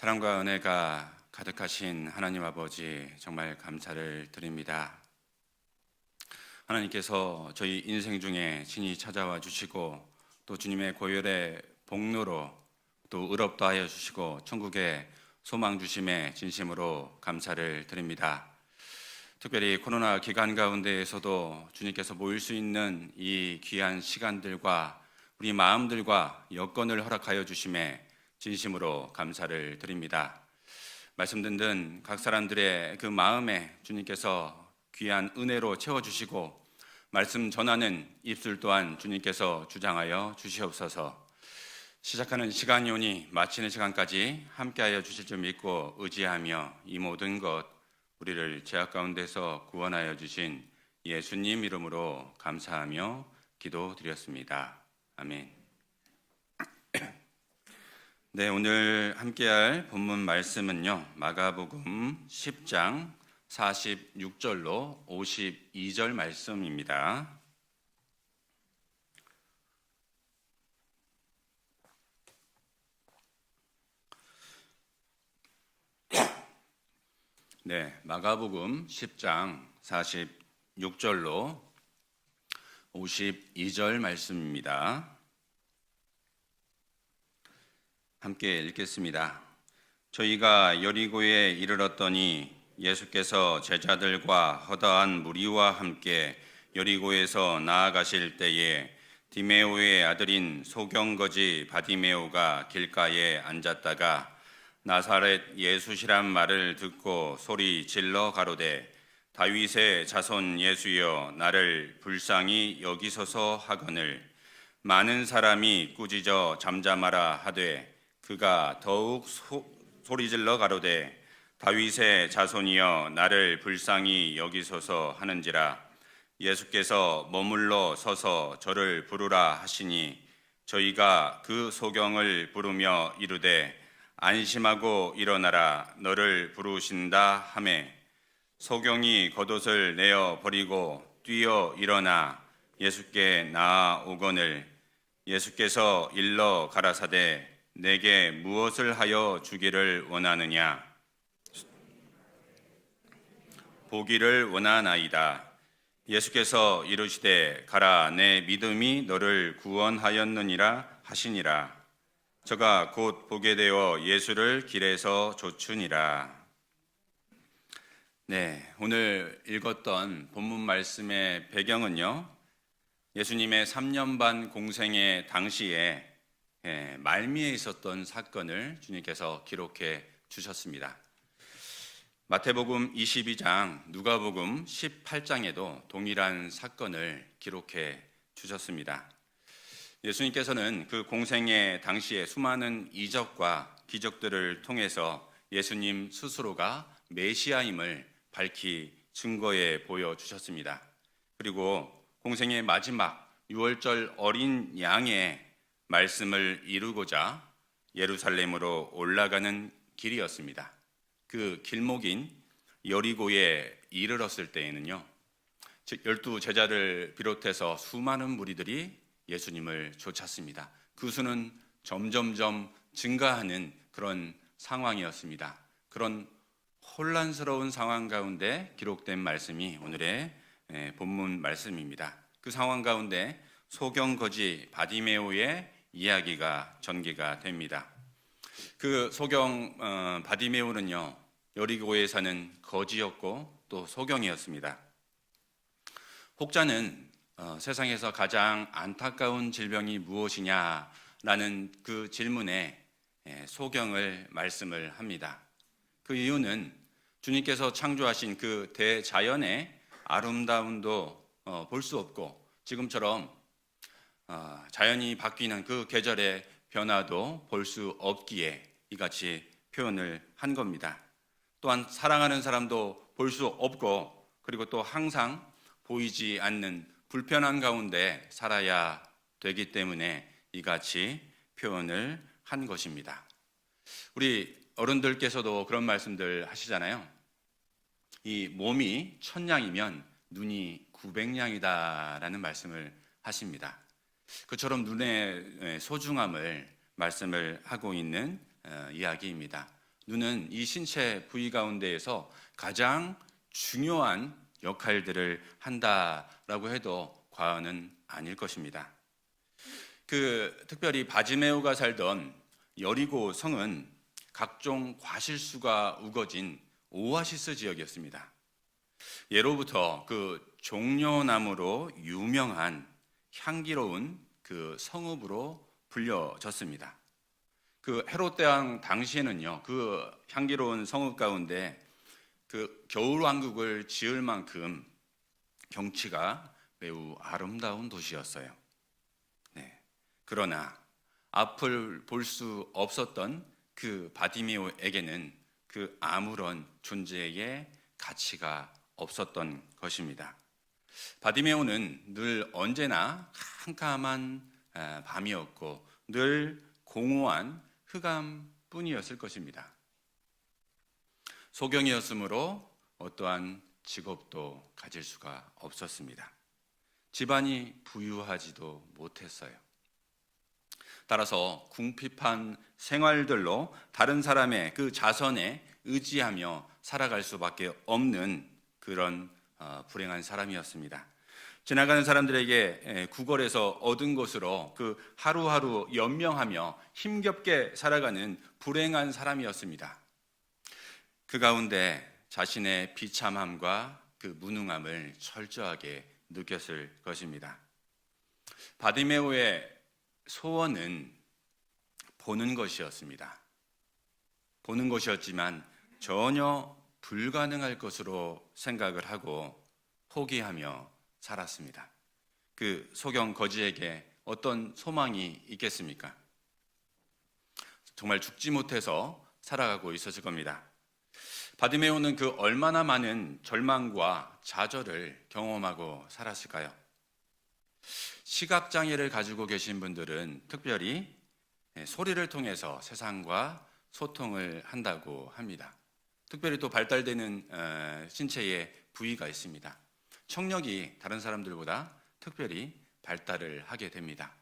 사랑과 은혜가 가득하신 하나님 아버지, 정말 감사를 드립니다. 하나님께서 저희 인생 중에 친히 찾아와 주시고 또 주님의 고열의 복로로 또 의롭다 하여 주시고 천국의 소망 주심에 진심으로 감사를 드립니다. 특별히 코로나 기간 가운데에서도 주님께서 모일 수 있는 이 귀한 시간들과 우리 마음들과 여건을 허락하여 주심에 진심으로 감사를 드립니다. 말씀 듣는 각 사람들의 그 마음에 주님께서 귀한 은혜로 채워주시고 말씀 전하는 입술 또한 주님께서 주장하여 주시옵소서. 시작하는 시간이 오니 마치는 시간까지 함께하여 주실 줄 믿고 의지하며 이 모든 것 우리를 죄악 가운데서 구원하여 주신 예수님 이름으로 감사하며 기도드렸습니다. 아멘. 네, 오늘 함께할 본문 말씀은요, 마가복음 10장 46절로 52절 말씀입니다. 네, 마가복음 10장 46절로 52절 말씀입니다. 함께 읽겠습니다. 저희가 여리고에 이르렀더니 예수께서 제자들과 허다한 무리와 함께 여리고에서 나아가실 때에 디메오의 아들인 소경거지 바디메오가 길가에 앉았다가 나사렛 예수시란 말을 듣고 소리 질러 가로되 다윗의 자손 예수여 나를 불쌍히 여기소서 하거늘 많은 사람이 꾸짖어 잠잠하라 하되 그가 더욱 소리질러 가로되 다윗의 자손이여 나를 불쌍히 여기소서 하는지라 예수께서 머물러 서서 저를 부르라 하시니 저희가 그 소경을 부르며 이르되 안심하고 일어나라 너를 부르신다 하매 소경이 겉옷을 내어 버리고 뛰어 일어나 예수께 나아오거늘 예수께서 일러 가라사대 내게 무엇을 하여 주기를 원하느냐 보기를 원하나이다. 예수께서 이르시되 가라 내 믿음이 너를 구원하였느니라 하시니라. 저가 곧 보게 되어 예수를 길에서 좇으니라. 네, 오늘 읽었던 본문 말씀의 배경은요, 예수님의 3년 반 공생의 당시에 말미에 있었던 사건을 주님께서 기록해 주셨습니다. 마태복음 22장, 누가복음 18장에도 동일한 사건을 기록해 주셨습니다. 예수님께서는 그 공생의 당시에 수많은 이적과 기적들을 통해서 예수님 스스로가 메시아임을 밝히 증거해 보여주셨습니다. 그리고 공생의 마지막 6월절 어린 양의 말씀을 이루고자 예루살렘으로 올라가는 길이었습니다. 그 길목인 여리고에 이르렀을 때에는요, 12 제자를 비롯해서 수많은 무리들이 예수님을 쫓았습니다. 그 수는 점점점 증가하는 그런 상황이었습니다. 그런 혼란스러운 상황 가운데 기록된 말씀이 오늘의 본문 말씀입니다. 그 상황 가운데 소경거지 바디메오의 이야기가 전개가 됩니다. 그 소경 바디메오는요, 여리고에 사는 거지였고 또 소경이었습니다. 혹자는 세상에서 가장 안타까운 질병이 무엇이냐라는 그 질문에 소경을 말씀을 합니다. 그 이유는 주님께서 창조하신 그 대자연의 아름다움도 볼 수 없고 지금처럼 자연이 바뀌는 그 계절의 변화도 볼 수 없기에 이같이 표현을 한 겁니다. 또한 사랑하는 사람도 볼 수 없고 그리고 또 항상 보이지 않는 불편한 가운데 살아야 되기 때문에 이같이 표현을 한 것입니다. 우리 어른들께서도 그런 말씀들 하시잖아요. 이 몸이 1000냥이면 눈이 900냥이다라는 말씀을 하십니다. 그처럼 눈의 소중함을 말씀을 하고 있는 이야기입니다. 눈은 이 신체 부위 가운데에서 가장 중요한 역할들을 한다라고 해도 과언은 아닐 것입니다. 특별히 바지메오가 살던 여리고 성은 각종 과실수가 우거진 오아시스 지역이었습니다. 예로부터 종려나무로 유명한 향기로운 성읍으로 불려졌습니다. 헤롯 대왕 당시에는요, 향기로운 성읍 가운데 겨울 왕국을 지을 만큼 경치가 매우 아름다운 도시였어요. 네. 그러나 앞을 볼 수 없었던 바디메오에게는 아무런 존재의 가치가 없었던 것입니다. 바디메오는 늘 언제나 캄캄한 밤이었고 늘 공허한 흑암뿐이었을 것입니다. 소경이었으므로 어떠한 직업도 가질 수가 없었습니다. 집안이 부유하지도 못했어요. 따라서 궁핍한 생활들로 다른 사람의 자선에 의지하며 살아갈 수밖에 없는 그런 불행한 사람이었습니다. 지나가는 사람들에게 구걸에서 얻은 것으로 하루하루 연명하며 힘겹게 살아가는 불행한 사람이었습니다. 그 가운데 자신의 비참함과 무능함을 철저하게 느꼈을 것입니다. 바디메오의 소원은 보는 것이었습니다. 보는 것이었지만 전혀 불가능할 것으로 생각을 하고 포기하며 살았습니다. 소경 거지에게 어떤 소망이 있겠습니까? 정말 죽지 못해서 살아가고 있었을 겁니다. 바디메오는 얼마나 많은 절망과 좌절을 경험하고 살았을까요? 시각장애를 가지고 계신 분들은 특별히 소리를 통해서 세상과 소통을 한다고 합니다. 특별히 또 발달되는 신체의 부위가 있습니다. 청력이 다른 사람들보다 특별히 발달을 하게 됩니다.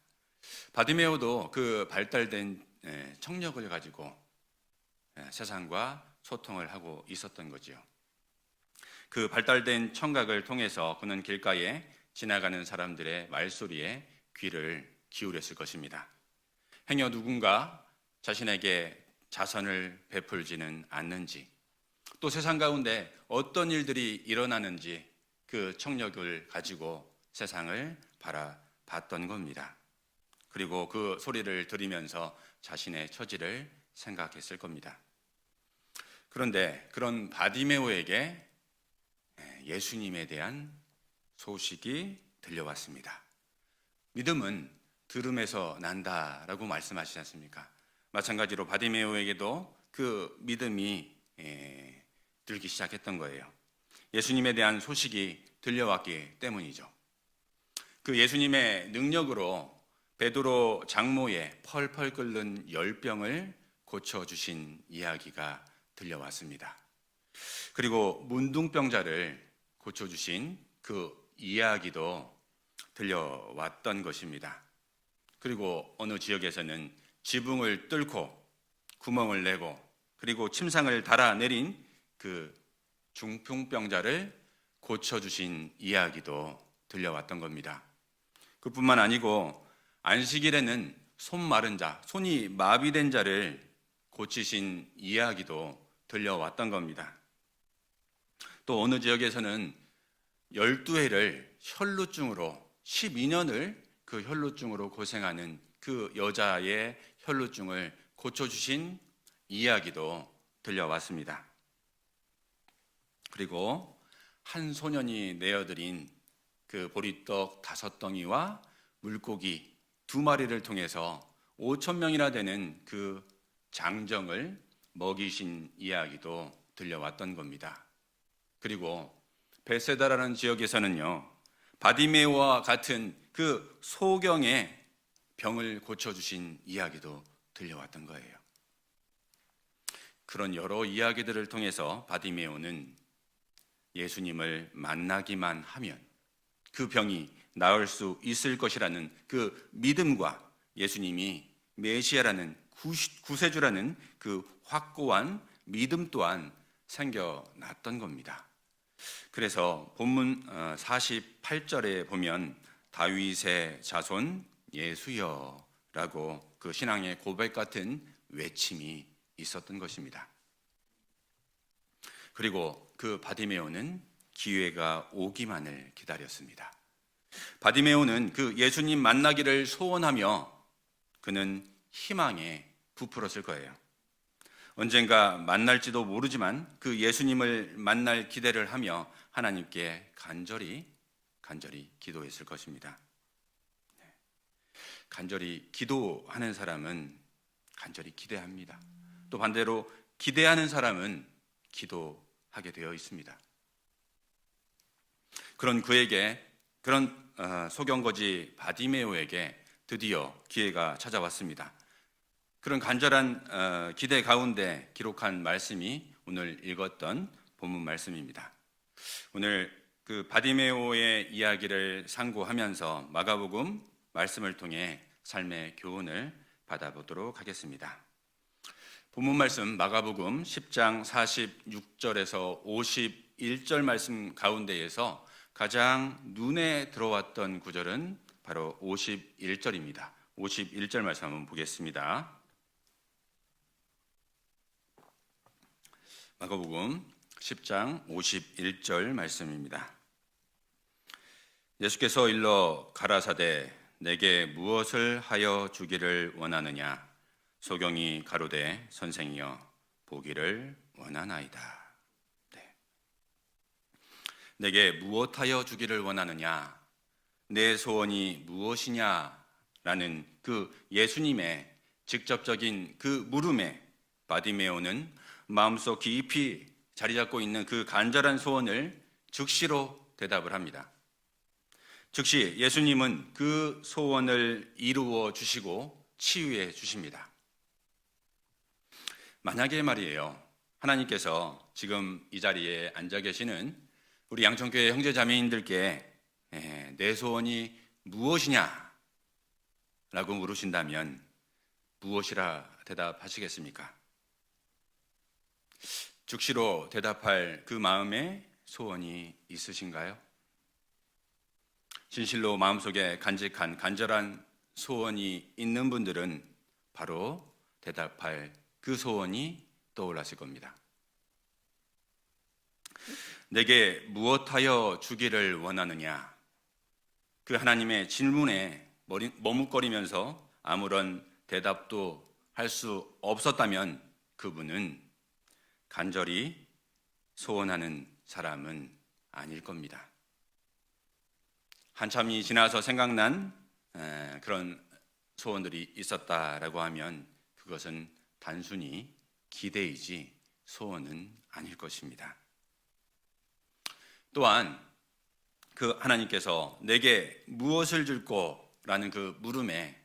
바디메오도 발달된 청력을 가지고 세상과 소통을 하고 있었던 거지요. 발달된 청각을 통해서 그는 길가에 지나가는 사람들의 말소리에 귀를 기울였을 것입니다. 행여 누군가 자신에게 자선을 베풀지는 않는지, 또 세상 가운데 어떤 일들이 일어나는지 청력을 가지고 세상을 바라봤던 겁니다. 그리고 소리를 들으면서 자신의 처지를 생각했을 겁니다. 그런데 그런 바디메오에게 예수님에 대한 소식이 들려왔습니다. 믿음은 들음에서 난다라고 말씀하시지 않습니까? 마찬가지로 바디메오에게도 믿음이 들기 시작했던 거예요. 예수님에 대한 소식이 들려왔기 때문이죠. 예수님의 능력으로 베드로 장모의 펄펄 끓는 열병을 고쳐주신 이야기가 들려왔습니다. 그리고 문둥병자를 고쳐주신 이야기도 들려왔던 것입니다. 그리고 어느 지역에서는 지붕을 뚫고 구멍을 내고 그리고 침상을 달아내린 중풍병자를 고쳐주신 이야기도 들려왔던 겁니다. 그뿐만 아니고 안식일에는 손 마른 자, 손이 마비된 자를 고치신 이야기도 들려왔던 겁니다. 또 어느 지역에서는 12회를 혈루증으로 12년을 혈루증으로 고생하는 여자의 혈루증을 고쳐주신 이야기도 들려왔습니다. 그리고 한 소년이 내어드린 보리떡 5덩이와 물고기 2마리를 통해서 5,000명이나 되는 장정을 먹이신 이야기도 들려왔던 겁니다. 그리고 베세다라는 지역에서는요, 바디메오와 같은 소경의 병을 고쳐주신 이야기도 들려왔던 거예요. 그런 여러 이야기들을 통해서 바디메오는 예수님을 만나기만 하면 병이 나을 수 있을 것이라는 믿음과 예수님이 메시아라는 구세주라는 확고한 믿음 또한 생겨났던 겁니다. 그래서 본문 48절에 보면 다윗의 자손 예수여라고 그 신앙의 고백 같은 외침이 있었던 것입니다. 그리고 그 바디메오는 기회가 오기만을 기다렸습니다. 바디메오는 그 예수님 만나기를 소원하며 그는 희망에 부풀었을 거예요. 언젠가 만날지도 모르지만 그 예수님을 만날 기대를 하며 하나님께 간절히 기도했을 것입니다. 간절히 기도하는 사람은 간절히 기대합니다. 또 반대로 기대하는 사람은 기도하게 되어 있습니다. 그런 그에게, 그런 소경거지 바디메오에게 드디어 기회가 찾아왔습니다. 그런 간절한 기대 가운데 기록한 말씀이 오늘 읽었던 본문 말씀입니다. 오늘 그 바디메오의 이야기를 상고하면서 마가복음 말씀을 통해 삶의 교훈을 받아보도록 하겠습니다. 본문 말씀 마가복음 10장 46절에서 51절 말씀 가운데에서 가장 눈에 들어왔던 구절은 바로 51절입니다. 51절 말씀 한번 보겠습니다. 마가복음 10장 51절 말씀입니다. 예수께서 일러 가라사대 내게 무엇을 하여 주기를 원하느냐? 소경이 가로되 선생이여 보기를 원하나이다. 네. 내게 무엇하여 주기를 원하느냐? 내 소원이 무엇이냐라는 그 예수님의 직접적인 그 물음에 바디메오는 마음속 깊이 자리 잡고 있는 그 간절한 소원을 즉시로 대답을 합니다. 즉시 예수님은 그 소원을 이루어 주시고 치유해 주십니다. 만약에 말이에요, 하나님께서 지금 이 자리에 앉아 계시는 우리 양천교회 형제 자매인들께 내 소원이 무엇이냐 라고 물으신다면 무엇이라 대답하시겠습니까? 즉시로 대답할 그 마음에 소원이 있으신가요? 진실로 마음속에 간직한 간절한 소원이 있는 분들은 바로 대답할 그 소원이 떠올랐을 겁니다. 내게 무엇하여 주기를 원하느냐? 그 하나님의 질문에 머뭇거리면서 아무런 대답도 할 수 없었다면 그분은 간절히 소원하는 사람은 아닐 겁니다. 한참이 지나서 생각난 그런 소원들이 있었다라고 하면 그것은 단순히 기대이지 소원은 아닐 것입니다. 또한 그 하나님께서 내게 무엇을 줄 거라는 그 물음에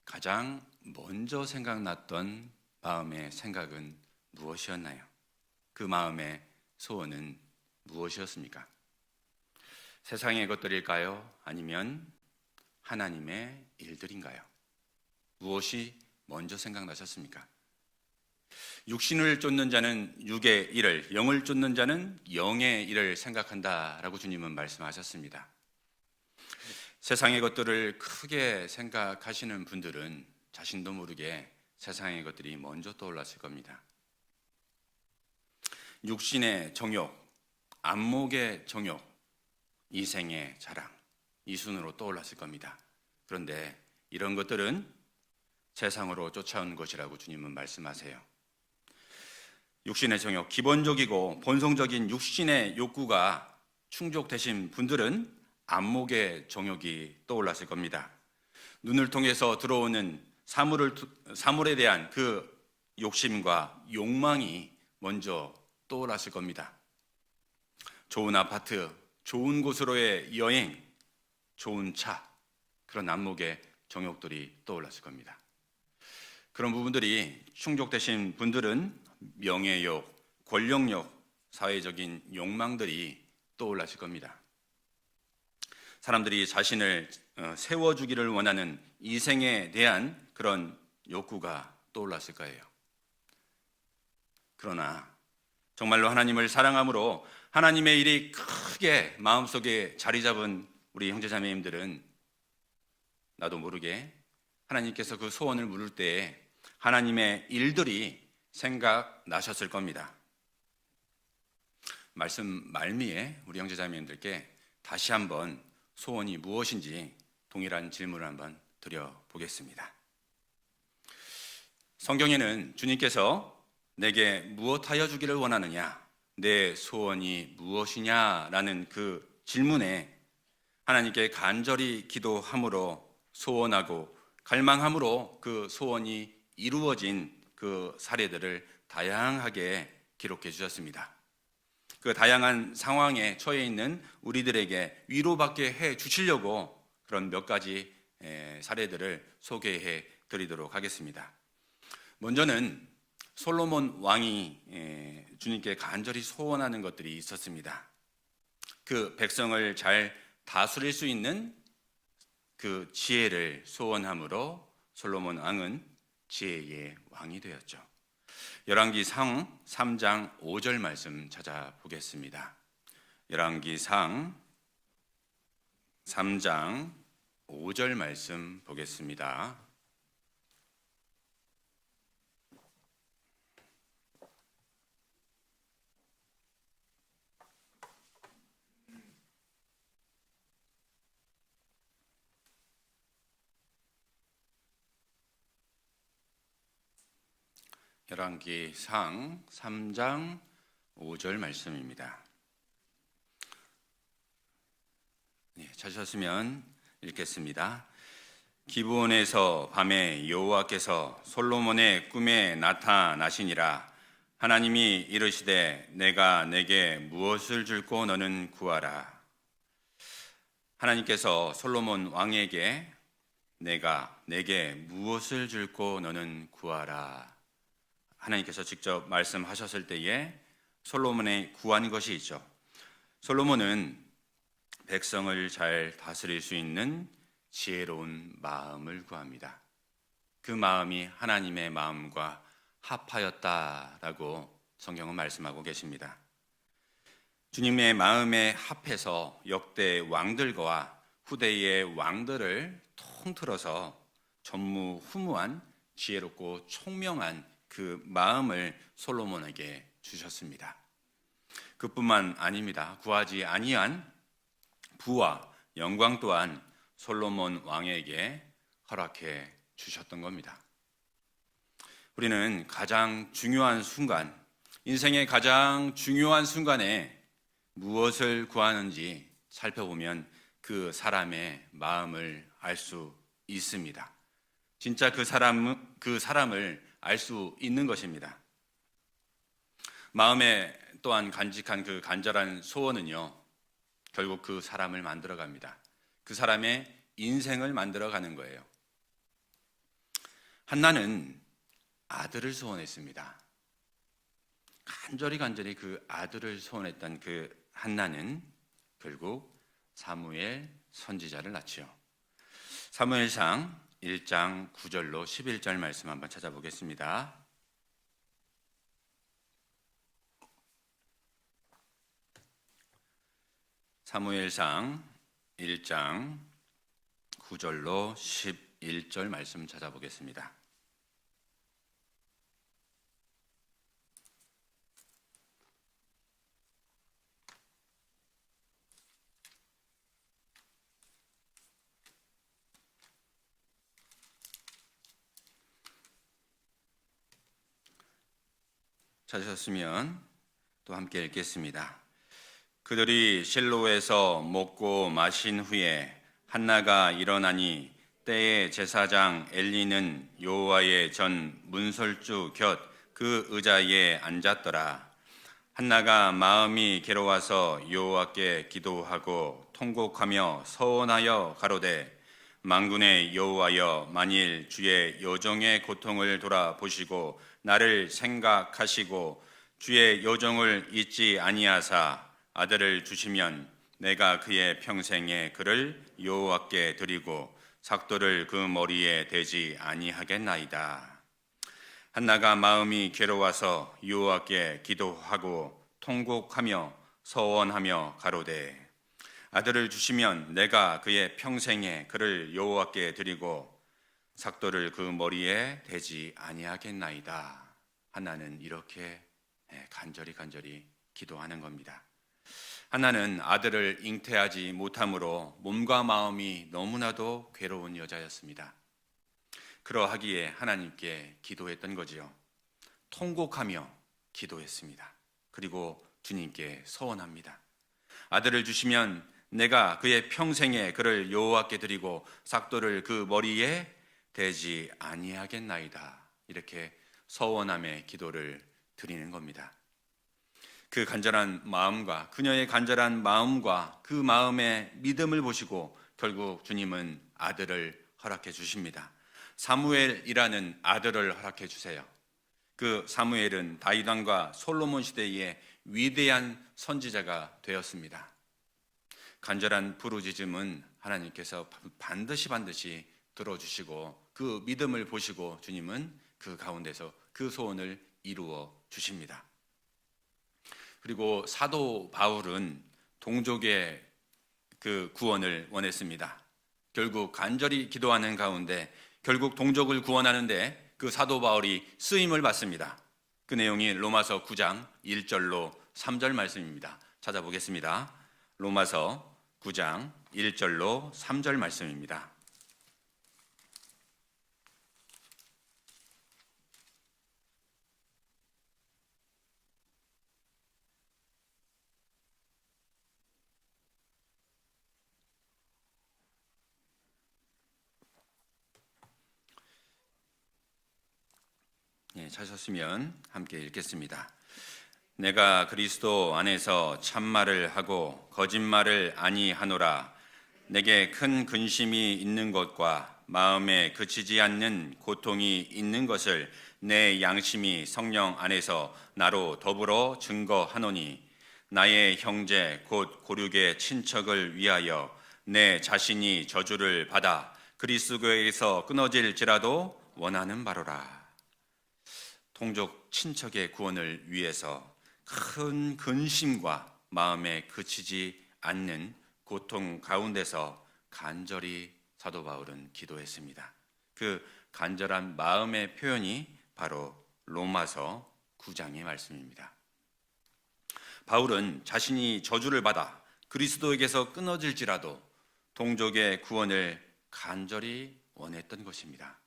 가장 먼저 생각났던 마음의 생각은 무엇이었나요? 그 마음의 소원은 무엇이었습니까? 세상의 것들일까요? 아니면 하나님의 일들인가요? 무엇이 먼저 생각나셨습니까? 육신을 쫓는 자는 육의 일을, 영을 쫓는 자는 영의 일을 생각한다라고 주님은 말씀하셨습니다. 세상의 것들을 크게 생각하시는 분들은 자신도 모르게 세상의 것들이 먼저 떠올랐을 겁니다. 육신의 정욕, 안목의 정욕, 이생의 자랑, 이 순으로 떠올랐을 겁니다. 그런데 이런 것들은 세상으로 쫓아온 것이라고 주님은 말씀하세요. 육신의 정욕, 기본적이고 본성적인 육신의 욕구가 충족되신 분들은 안목의 정욕이 떠올랐을 겁니다. 눈을 통해서 들어오는 사물에 대한 그 욕심과 욕망이 먼저 떠올랐을 겁니다. 좋은 아파트, 좋은 곳으로의 여행, 좋은 차, 그런 안목의 정욕들이 떠올랐을 겁니다. 그런 부분들이 충족되신 분들은 명예욕, 권력욕, 사회적인 욕망들이 떠올랐을 겁니다. 사람들이 자신을 세워주기를 원하는 이생에 대한 그런 욕구가 떠올랐을 거예요. 그러나 정말로 하나님을 사랑함으로 하나님의 일이 크게 마음속에 자리 잡은 우리 형제자매님들은 나도 모르게 하나님께서 그 소원을 물을 때에 하나님의 일들이 생각나셨을 겁니다. 말씀 말미에 우리 형제자매님들께 다시 한번 소원이 무엇인지 동일한 질문을 한번 드려보겠습니다. 성경에는 주님께서 내게 무엇하여 주기를 원하느냐, 내 소원이 무엇이냐라는 그 질문에 하나님께 간절히 기도함으로 소원하고 갈망함으로 그 소원이 이루어진 그 사례들을 다양하게 기록해 주셨습니다. 그 다양한 상황에 처해 있는 우리들에게 위로받게 해 주시려고 그런 몇 가지 사례들을 소개해 드리도록 하겠습니다. 먼저는 솔로몬 왕이 주님께 간절히 소원하는 것들이 있었습니다. 그 백성을 잘 다스릴 수 있는 그 지혜를 소원함으로 솔로몬 왕은 지혜의 왕이 되었죠. 열왕기상 3장 5절 말씀 찾아보겠습니다. 열왕기상 3장 5절 말씀 보겠습니다. 열왕기상 3장 5절 말씀입니다. 찾으셨으면 읽겠습니다. 기브온에서 밤에 여호와께서 솔로몬의 꿈에 나타나시니라. 하나님이 이르시되 내가 내게 무엇을 줄고 너는 구하라. 하나님께서 솔로몬 왕에게 내가 내게 무엇을 줄고 너는 구하라. 하나님께서 직접 말씀하셨을 때에 솔로몬의 구한 것이 있죠. 솔로몬은 백성을 잘 다스릴 수 있는 지혜로운 마음을 구합니다. 그 마음이 하나님의 마음과 합하였다라고 성경은 말씀하고 계십니다. 주님의 마음에 합해서 역대 왕들과 후대의 왕들을 통틀어서 전무후무한 지혜롭고 총명한 그 마음을 솔로몬에게 주셨습니다. 그뿐만 아닙니다. 구하지 아니한 부와 영광 또한 솔로몬 왕에게 허락해 주셨던 겁니다. 우리는 가장 중요한 순간, 인생의 가장 중요한 순간에 무엇을 구하는지 살펴보면 그 사람의 마음을 알 수 있습니다. 진짜 그 사람을 알 수 있는 것입니다. 마음에 또한 간직한 그 간절한 소원은요, 결국 그 사람을 만들어갑니다. 그 사람의 인생을 만들어가는 거예요. 한나는 아들을 소원했습니다. 간절히 그 아들을 소원했던 그 한나는 결국 사무엘 선지자를 낳지요. 사무엘상 1장 9절로 11절 말씀 한번 찾아보겠습니다. 사무엘상 1장 9절로 11절 말씀 찾아보겠습니다. 찾으셨으면 또 함께 읽겠습니다. 그들이 실로에서 먹고 마신 후에 한나가 일어나니 때에 제사장 엘리는 여호와의 전 문설주 곁 그 의자에 앉았더라. 한나가 마음이 괴로워서 여호와께 기도하고 통곡하며 서원하여 가로되 만군의 여호와여, 만일 주의 여종의 고통을 돌아보시고 나를 생각하시고 주의 여종을 잊지 아니하사 아들을 주시면 내가 그의 평생에 그를 여호와께 드리고 삭도를 그 머리에 대지 아니하겠나이다. 한나가 마음이 괴로워서 여호와께 기도하고 통곡하며 서원하며 가로되 아들을 주시면 내가 그의 평생에 그를 여호와께 드리고 삭도를 그 머리에 대지 아니하겠나이다. 한나는 이렇게 간절히 기도하는 겁니다. 한나는 아들을 잉태하지 못함으로 몸과 마음이 너무나도 괴로운 여자였습니다. 그러하기에 하나님께 기도했던 거지요. 통곡하며 기도했습니다. 그리고 주님께 서원합니다. 아들을 주시면 내가 그의 평생에 그를 여호와께 드리고 삭도를 그 머리에 대지 아니하겠나이다. 이렇게 서원함의 기도를 드리는 겁니다. 그 간절한 마음과 그녀의 간절한 마음과 그 마음의 믿음을 보시고 결국 주님은 아들을 허락해 주십니다. 사무엘이라는 아들을 허락해 주세요. 그 사무엘은 다윗 왕과 솔로몬 시대의 위대한 선지자가 되었습니다. 간절한 부르짖음은 하나님께서 반드시 들어주시고 그 믿음을 보시고 주님은 그 가운데서 그 소원을 이루어 주십니다. 그리고 사도 바울은 동족의 그 구원을 원했습니다. 결국 간절히 기도하는 가운데 결국 동족을 구원하는데 그 사도 바울이 쓰임을 받습니다. 그 내용이 로마서 9장 1절로 3절 말씀입니다. 찾아보겠습니다. 로마서 9장 1절로 3절 말씀입니다. 찾으셨으면 함께 읽겠습니다. 내가 그리스도 안에서 참말을 하고 거짓말을 아니하노라. 내게 큰 근심이 있는 것과 마음에 그치지 않는 고통이 있는 것을 내 양심이 성령 안에서 나로 더불어 증거하노니 나의 형제 곧 고륙의 친척을 위하여 내 자신이 저주를 받아 그리스도에서 끊어질지라도 원하는 바로라. 동족 친척의 구원을 위해서 큰 근심과 마음에 그치지 않는 고통 가운데서 간절히 사도 바울은 기도했습니다. 그 간절한 마음의 표현이 바로 로마서 9장의 말씀입니다. 바울은 자신이 저주를 받아 그리스도에게서 끊어질지라도 동족의 구원을 간절히 원했던 것입니다.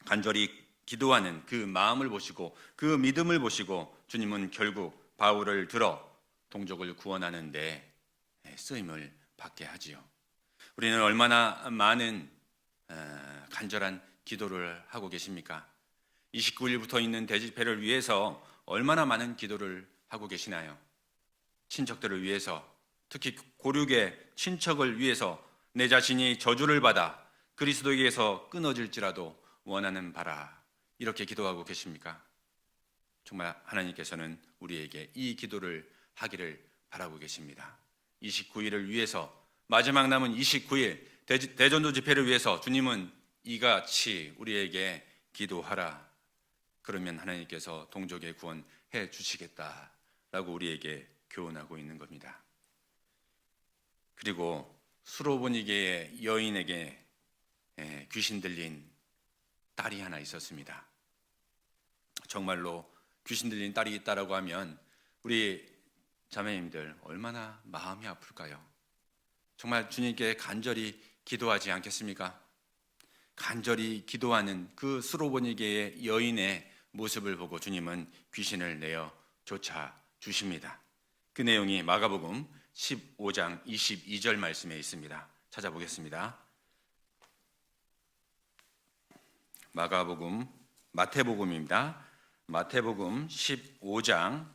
간절히 기도하는 그 마음을 보시고 그 믿음을 보시고 주님은 결국 바울을 들어 동족을 구원하는 데 쓰임을 받게 하지요. 우리는 얼마나 많은 간절한 기도를 하고 계십니까? 29일부터 있는 대집회를 위해서 얼마나 많은 기도를 하고 계시나요? 친척들을 위해서, 특히 고륙의 친척을 위해서 내 자신이 저주를 받아 그리스도에게서 끊어질지라도 원하는 바라. 이렇게 기도하고 계십니까? 정말 하나님께서는 우리에게 이 기도를 하기를 바라고 계십니다. 29일을 위해서, 마지막 남은 29일 대전도 집회를 위해서 주님은 이같이 우리에게 기도하라. 그러면 하나님께서 동족의 구원해 주시겠다라고 우리에게 교훈하고 있는 겁니다. 그리고 수로보니게의 여인에게 귀신 들린 딸이 하나 있었습니다. 정말로 귀신 들린 딸이 있다라고 하면 우리 자매님들 얼마나 마음이 아플까요? 정말 주님께 간절히 기도하지 않겠습니까? 간절히 기도하는 그 수로보니게의 여인의 모습을 보고 주님은 귀신을 내어 쫓아 주십니다. 그 내용이 마가복음 15장 22절 말씀에 있습니다. 찾아보겠습니다. 마태복음입니다. 마태복음 15장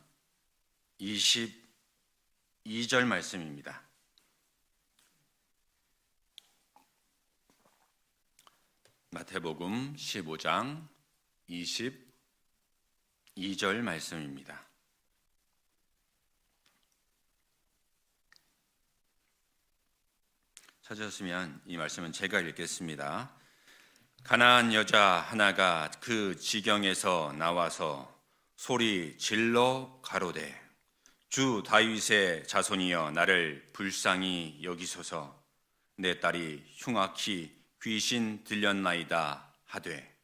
22절 말씀입니다. 마태복음 15장 22절 말씀입니다. 찾으셨으면 이 말씀은 제가 읽겠습니다. 가나안 여자 하나가 그 지경에서 나와서 소리 질러 가로되 주 다윗의 자손이여 나를 불쌍히 여기소서. 내 딸이 흉악히 귀신 들렸나이다 하되.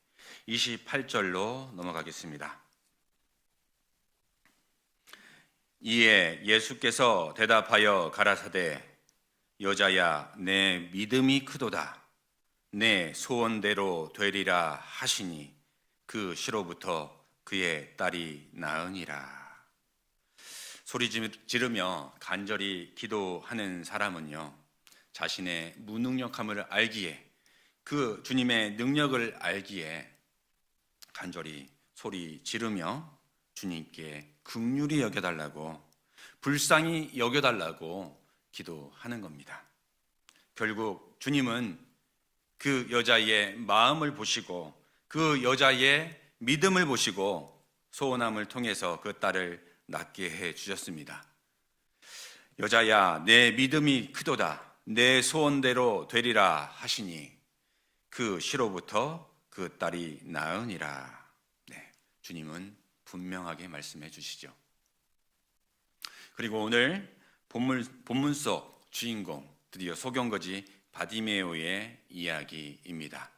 28절로 넘어가겠습니다. 이에 예수께서 대답하여 가라사대 여자야 내 믿음이 크도다. 내 소원대로 되리라 하시니 그 시로부터 그의 딸이 나으니라. 소리 지르며 간절히 기도하는 사람은요, 자신의 무능력함을 알기에, 그 주님의 능력을 알기에 간절히 소리 지르며 주님께 긍휼히 여겨달라고, 불쌍히 여겨달라고 기도하는 겁니다. 결국 주님은 그 여자의 마음을 보시고 그 여자의 믿음을 보시고 소원함을 통해서 그 딸을 낳게 해 주셨습니다. 여자야 내 믿음이 크도다. 내 소원대로 되리라 하시니 그 시로부터 그 딸이 나으니라. 네, 주님은 분명하게 말씀해 주시죠. 그리고 오늘 본문 속 주인공, 드디어 소경거지 바디메오의 이야기입니다.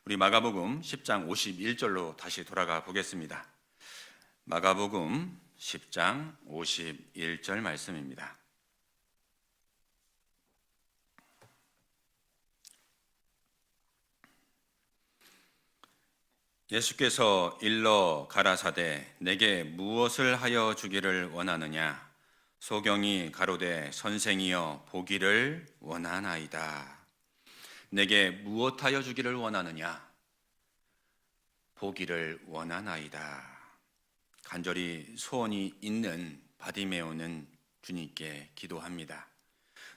우리 마가복음 10장 51절로 다시 돌아가 보겠습니다. 마가복음 10장 51절 말씀입니다. 예수께서 일러 가라사대 내게 무엇을 하여 주기를 원하느냐? 소경이 가로되 선생이여 보기를 원하나이다. 내게 무엇하여 주기를 원하느냐? 보기를 원하나이다. 간절히 소원이 있는 바디메오는 주님께 기도합니다.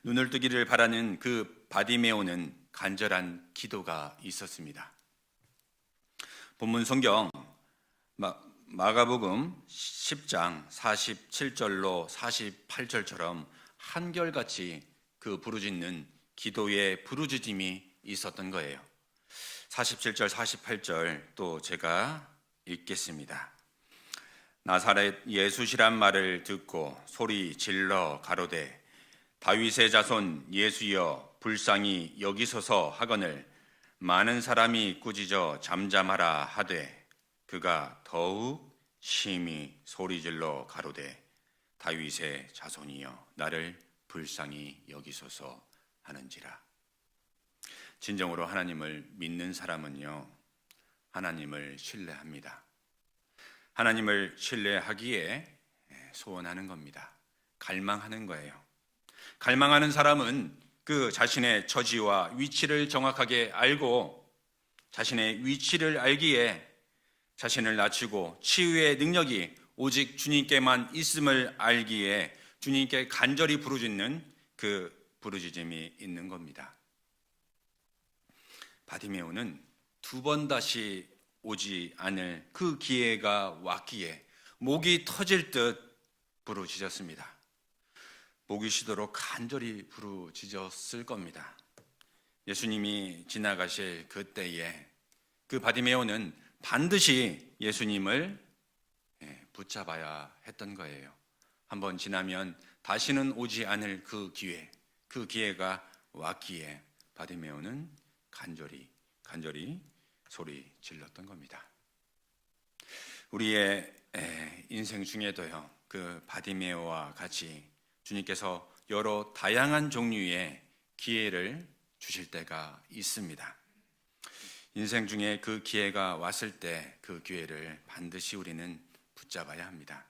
눈을 뜨기를 바라는 그 바디메오는 간절한 기도가 있었습니다. 본문 성경 마가복음 10장 47절로 48절처럼 한결같이 그 부르짖는 기도의 부르짖음이 있었던 거예요. 47절 48절 또 제가 읽겠습니다. 나사렛 예수시란 말을 듣고 소리 질러 가로되 다윗의 자손 예수여 불쌍히 여기소서 하거늘 많은 사람이 꾸짖어 잠잠하라 하되 그가 더욱 심히 소리질러 가로되 다윗의 자손이여 나를 불쌍히 여기소서 하는지라. 진정으로 하나님을 믿는 사람은요, 하나님을 신뢰합니다. 하나님을 신뢰하기에 소원하는 겁니다. 갈망하는 거예요. 갈망하는 사람은 그 자신의 처지와 위치를 정확하게 알고 자신의 위치를 알기에 자신을 낮추고 치유의 능력이 오직 주님께만 있음을 알기에 주님께 간절히 부르짖는 그 부르짖음이 있는 겁니다. 바디메오는 두 번 다시 오지 않을 그 기회가 왔기에 목이 터질 듯 부르짖었습니다. 목이 쉬도록 간절히 부르짖었을 겁니다. 예수님이 지나가실 그때에 그 바디메오는 반드시 예수님을 붙잡아야 했던 거예요. 한번 지나면 다시는 오지 않을 그 기회가 왔기에 바디메오는 간절히 소리 질렀던 겁니다. 우리의 인생 중에도요, 그 바디메오와 같이 주님께서 여러 다양한 종류의 기회를 주실 때가 있습니다. 인생 중에 그 기회가 왔을 때 그 기회를 반드시 우리는 붙잡아야 합니다.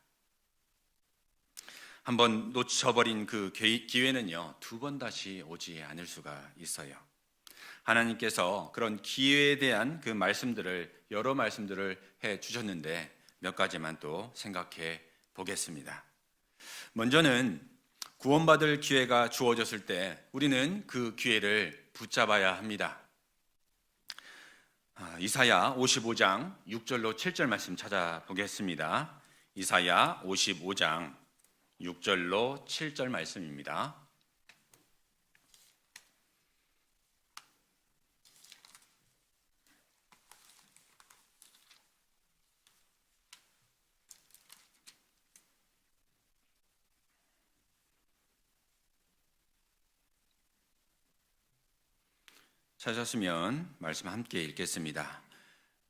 한번 놓쳐버린 그 기회는요, 두 번 다시 오지 않을 수가 있어요. 하나님께서 그런 기회에 대한 그 여러 말씀들을 해 주셨는데 몇 가지만 또 생각해 보겠습니다. 먼저는 구원받을 기회가 주어졌을 때 우리는 그 기회를 붙잡아야 합니다. 이사야 55장 6절로 7절 말씀 찾아보겠습니다. 이사야 55장 6절로 7절 말씀입니다. 찾았으면 말씀 함께 읽겠습니다.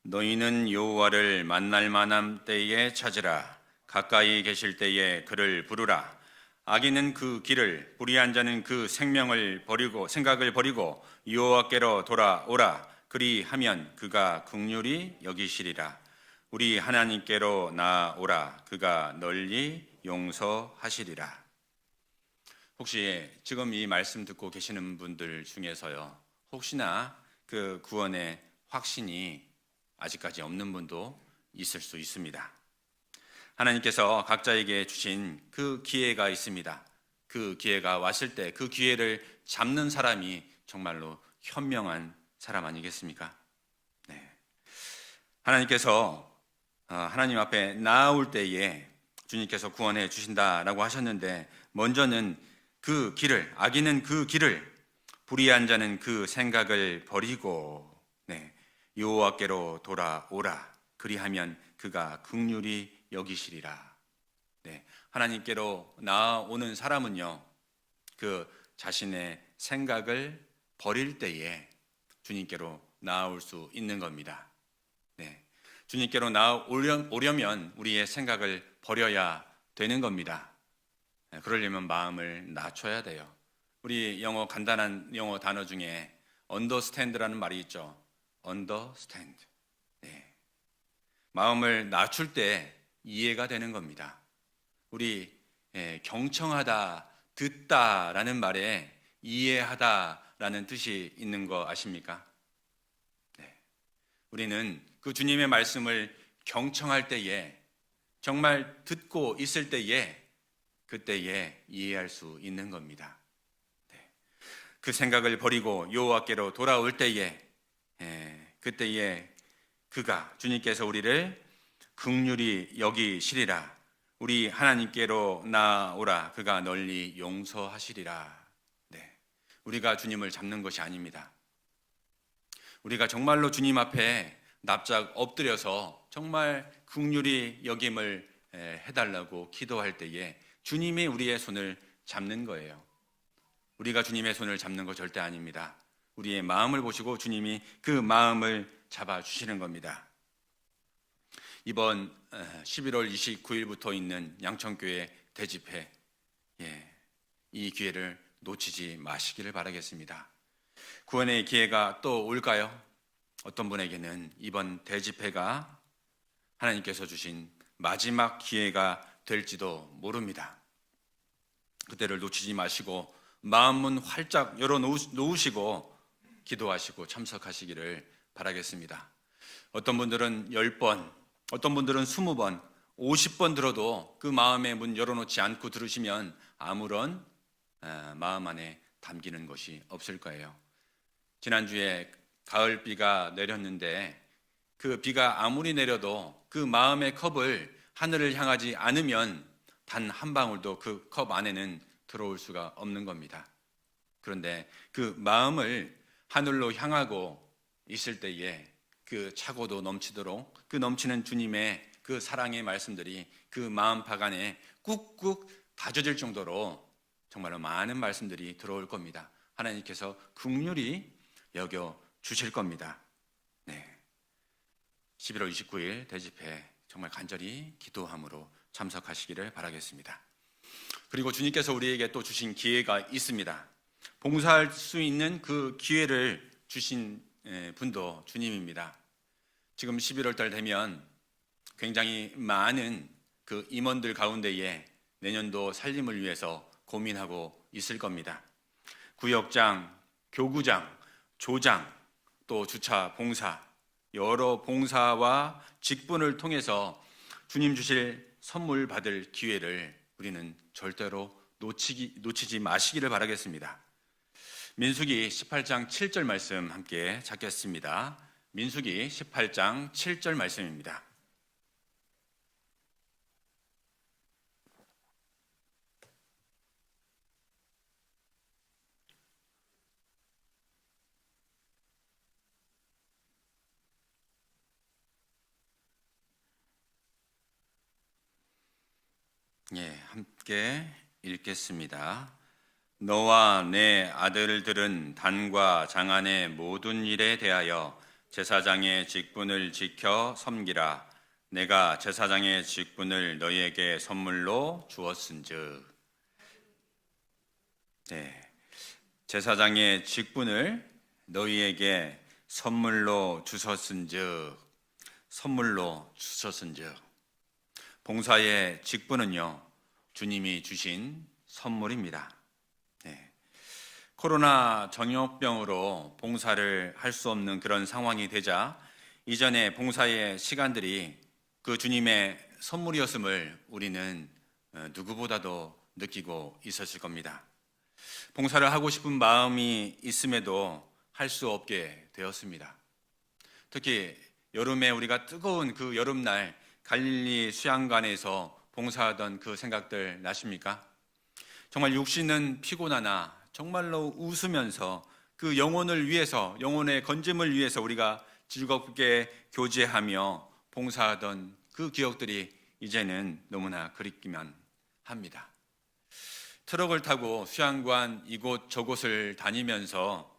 너희는 여호와를 만날 만한 때에 찾으라. 가까이 계실 때에 그를 부르라. 악인은 그 길을, 불의한 자는 그 생각을 버리고 여호와께로 돌아오라. 그리하면 그가 긍휼히 여기시리라. 우리 하나님께로 나아오라. 그가 널리 용서하시리라. 혹시 지금 이 말씀 듣고 계시는 분들 중에서요, 혹시나 그 구원의 확신이 아직까지 없는 분도 있을 수 있습니다. 하나님께서 각자에게 주신 그 기회가 있습니다. 그 기회가 왔을 때 그 기회를 잡는 사람이 정말로 현명한 사람 아니겠습니까? 네. 하나님께서 하나님 앞에 나아올 때에 주님께서 구원해 주신다라고 하셨는데, 먼저는 그 길을, 악인은 그 길을, 불의한 자는 그 생각을 버리고 여호와께로 돌아오라. 그리하면 그가 긍휼히 여기시리라. 하나님께로 나아오는 사람은요, 그 자신의 생각을 버릴 때에 주님께로 나아올 수 있는 겁니다. 주님께로 나아오려면 우리의 생각을 버려야 되는 겁니다. 그러려면 마음을 낮춰야 돼요. 우리 간단한 영어 단어 중에 understand라는 말이 있죠. understand. 마음을 낮출 때 이해가 되는 겁니다. 우리 경청하다, 듣다라는 말에 이해하다라는 뜻이 있는 거 아십니까? 우리는 그 주님의 말씀을 경청할 때에, 정말 듣고 있을 때에, 그때에 이해할 수 있는 겁니다. 그 생각을 버리고 여호와께로 돌아올 때에, 그때에 주님께서 우리를 긍휼히 여기시리라. 우리 하나님께로 나아오라. 그가 널리 용서하시리라. 우리가 주님을 잡는 것이 아닙니다. 우리가 정말로 주님 앞에 납작 엎드려서 정말 긍휼히 여김을 해달라고 기도할 때에 주님이 우리의 손을 잡는 거예요. 우리가 주님의 손을 잡는 거 절대 아닙니다. 우리의 마음을 보시고 주님이 그 마음을 잡아주시는 겁니다. 이번 11월 29일부터 있는 양천교회 대집회, 이 기회를 놓치지 마시기를 바라겠습니다. 구원의 기회가 또 올까요? 어떤 분에게는 이번 대집회가 하나님께서 주신 마지막 기회가 될지도 모릅니다. 그때를 놓치지 마시고 마음문 활짝 열어놓으시고 기도하시고 참석하시기를 바라겠습니다. 어떤 분들은 10번, 어떤 분들은 20번, 50번 들어도 그 마음의 문 열어놓지 않고 들으시면 아무런 마음 안에 담기는 것이 없을 거예요. 지난주에 가을비가 내렸는데 그 비가 아무리 내려도 그 마음의 컵을 하늘을 향하지 않으면 단 한 방울도 그 컵 안에는 들어올 수가 없는 겁니다. 그런데 그 마음을 하늘로 향하고 있을 때에 그 차고도 넘치도록 그 넘치는 주님의 그 사랑의 말씀들이 그 마음팍 안에 꾹꾹 다져질 정도로 정말로 많은 말씀들이 들어올 겁니다. 하나님께서 긍휼히 여겨 주실 겁니다. 11월 29일 대집회 정말 간절히 기도함으로 참석하시기를 바라겠습니다. 그리고 주님께서 우리에게 또 주신 기회가 있습니다. 봉사할 수 있는 그 기회를 주신 분도 주님입니다. 지금 11월 달 되면 굉장히 많은 그 임원들 가운데에 내년도 살림을 위해서 고민하고 있을 겁니다. 구역장, 교구장, 조장, 또 주차 봉사, 여러 봉사와 직분을 통해서 주님 주실 선물 받을 기회를 우리는 절대로 놓치지 마시기를 바라겠습니다. 민수기 18장 7절 말씀 함께 찾겠습니다. 민수기 18장 7절 말씀입니다. 함께 읽겠습니다. 너와 내 아들들은 단과 장안의 모든 일에 대하여 제사장의 직분을 지켜 섬기라. 내가 제사장의 직분을 너희에게 선물로 주었은즉. 네, 제사장의 직분을 너희에게 선물로 주셨은즉. 선물로 주셨은즉. 봉사의 직분은요, 주님이 주신 선물입니다. 네. 코로나 전염병으로 봉사를 할 수 없는 그런 상황이 되자 이전에 봉사의 시간들이 그 주님의 선물이었음을 우리는 누구보다도 느끼고 있었을 겁니다. 봉사를 하고 싶은 마음이 있음에도 할 수 없게 되었습니다. 특히 여름에 우리가 뜨거운 그 여름날 갈릴리 수양관에서 봉사하던 그 생각들 나십니까? 정말 육신은 피곤하나 정말로 웃으면서 그 영혼을 위해서, 영혼의 건짐을 위해서 우리가 즐겁게 교제하며 봉사하던 그 기억들이 이제는 너무나 그립기만 합니다. 트럭을 타고 수양관 이곳 저곳을 다니면서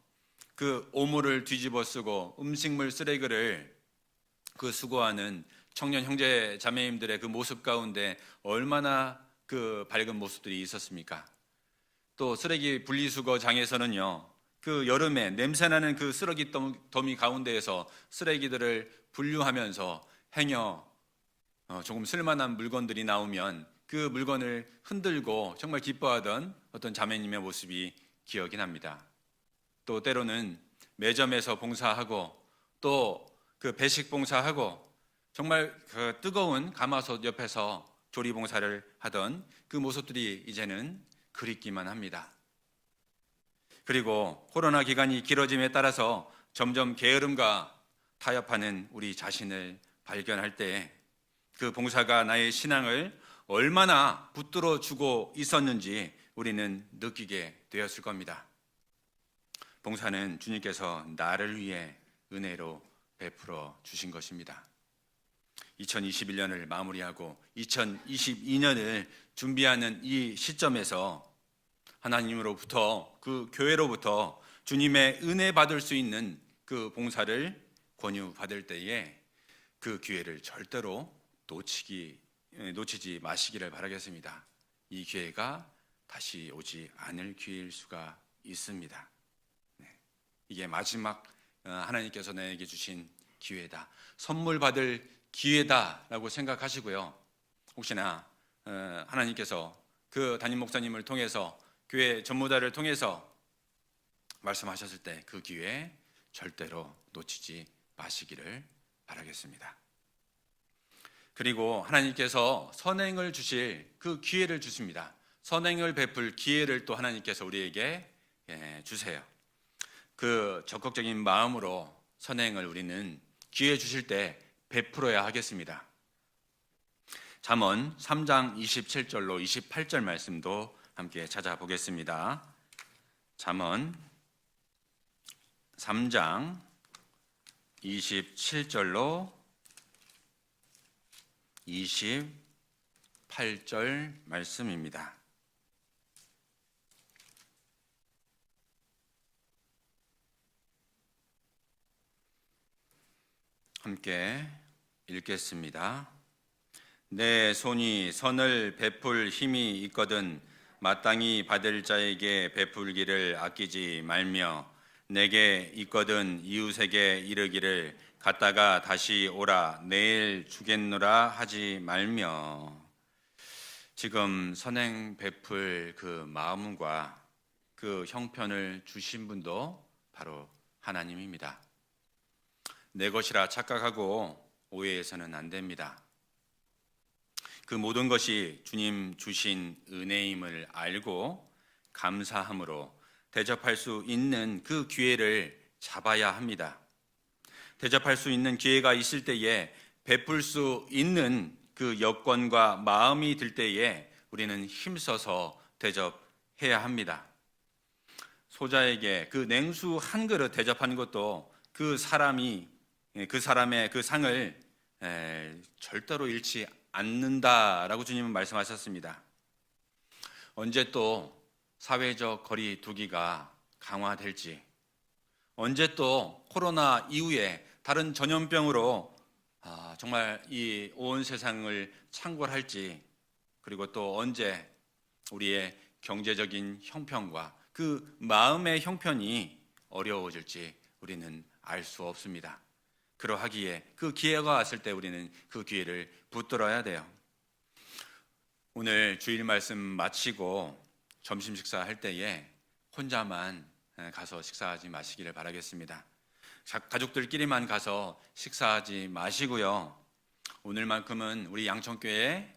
그 오물을 뒤집어 쓰고 음식물 쓰레기를 그 수거하는 청년 형제 자매님들의 그 모습 가운데 얼마나 그 밝은 모습들이 있었습니까? 또 쓰레기 분리수거장에서는요, 그 여름에 냄새나는 그 쓰레기 더미 가운데에서 쓰레기들을 분류하면서 행여 조금 쓸만한 물건들이 나오면 그 물건을 흔들고 정말 기뻐하던 어떤 자매님의 모습이 기억이 납니다. 또 때로는 매점에서 봉사하고 또 그 배식 봉사하고 정말 그 뜨거운 가마솥 옆에서 조리 봉사를 하던 그 모습들이 이제는 그립기만 합니다. 그리고 코로나 기간이 길어짐에 따라서 점점 게으름과 타협하는 우리 자신을 발견할 때 그 봉사가 나의 신앙을 얼마나 붙들어 주고 있었는지 우리는 느끼게 되었을 겁니다. 봉사는 주님께서 나를 위해 은혜로 베풀어 주신 것입니다. 2021년을 마무리하고 2022년을 준비하는 이 시점에서 하나님으로부터 그 교회로부터 주님의 은혜 받을 수 있는 그 봉사를 권유받을 때에 그 기회를 절대로 놓치지 마시기를 바라겠습니다. 이 기회가 다시 오지 않을 기회일 수가 있습니다. 이게 마지막 하나님께서 나에게 주신 기회다, 선물 받을 기회다라고 생각하시고요. 혹시나 하나님께서 그 담임 목사님을 통해서 교회 전무자를 통해서 말씀하셨을 때 그 기회 절대로 놓치지 마시기를 바라겠습니다. 그리고 하나님께서 선행을 주실 그 기회를 주십니다. 선행을 베풀 기회를 또 하나님께서 우리에게 주세요. 그 적극적인 마음으로 선행을 우리는 기회 주실 때 베풀어야 하겠습니다. 잠언 3장 27절로 28절 말씀도 함께 찾아보겠습니다. 잠언 3장 27절로 28절 말씀입니다. 함께 읽겠습니다. 내 손이 선을 베풀 힘이 있거든 마땅히 받을 자에게 베풀기를 아끼지 말며 내게 있거든 이웃에게 이르기를 갔다가 다시 오라 내일 주겠노라 하지 말며. 지금 선행 베풀 그 마음과 그 형편을 주신 분도 바로 하나님입니다. 내 것이라 착각하고 오해해서는 안 됩니다. 그 모든 것이 주님 주신 은혜임을 알고 감사함으로 대접할 수 있는 그 기회를 잡아야 합니다. 대접할 수 있는 기회가 있을 때에 베풀 수 있는 그 여건과 마음이 들 때에 우리는 힘써서 대접해야 합니다. 소자에게 그 냉수 한 그릇 대접하는 것도 그 사람의 그 상을 절대로 잃지 않는다라고 주님은 말씀하셨습니다. 언제 또 사회적 거리 두기가 강화될지, 언제 또 코로나 이후에 다른 전염병으로 정말 이 온 세상을 창궐할지, 그리고 또 언제 우리의 경제적인 형편과 그 마음의 형편이 어려워질지 우리는 알 수 없습니다. 그러하기에 그 기회가 왔을 때 우리는 그 기회를 붙들어야 돼요. 오늘 주일 말씀 마치고 점심 식사할 때에 혼자만 가서 식사하지 마시기를 바라겠습니다. 가족들끼리만 가서 식사하지 마시고요. 오늘만큼은 우리 양천교회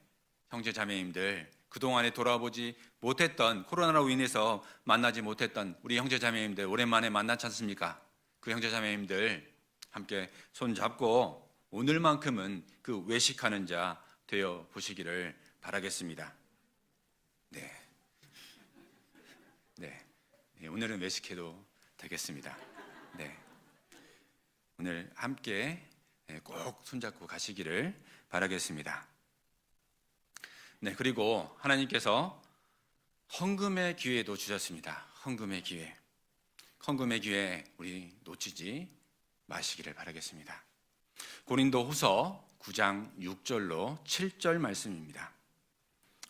형제 자매님들, 그동안에 돌아보지 못했던, 코로나로 인해서 만나지 못했던 우리 형제 자매님들 오랜만에 만났지 않습니까? 그 형제 자매님들 함께 손잡고 오늘만큼은 그 외식하는 자 되어 보시기를 바라겠습니다. 네. 오늘은 외식해도 되겠습니다. 네. 오늘 함께 꼭 손잡고 가시기를 바라겠습니다. 네, 그리고 하나님께서 헌금의 기회도 주셨습니다. 헌금의 기회. 헌금의 기회 우리 놓치지 마시기를 바라겠습니다. 고린도후서 9장 6절로 7절 말씀입니다.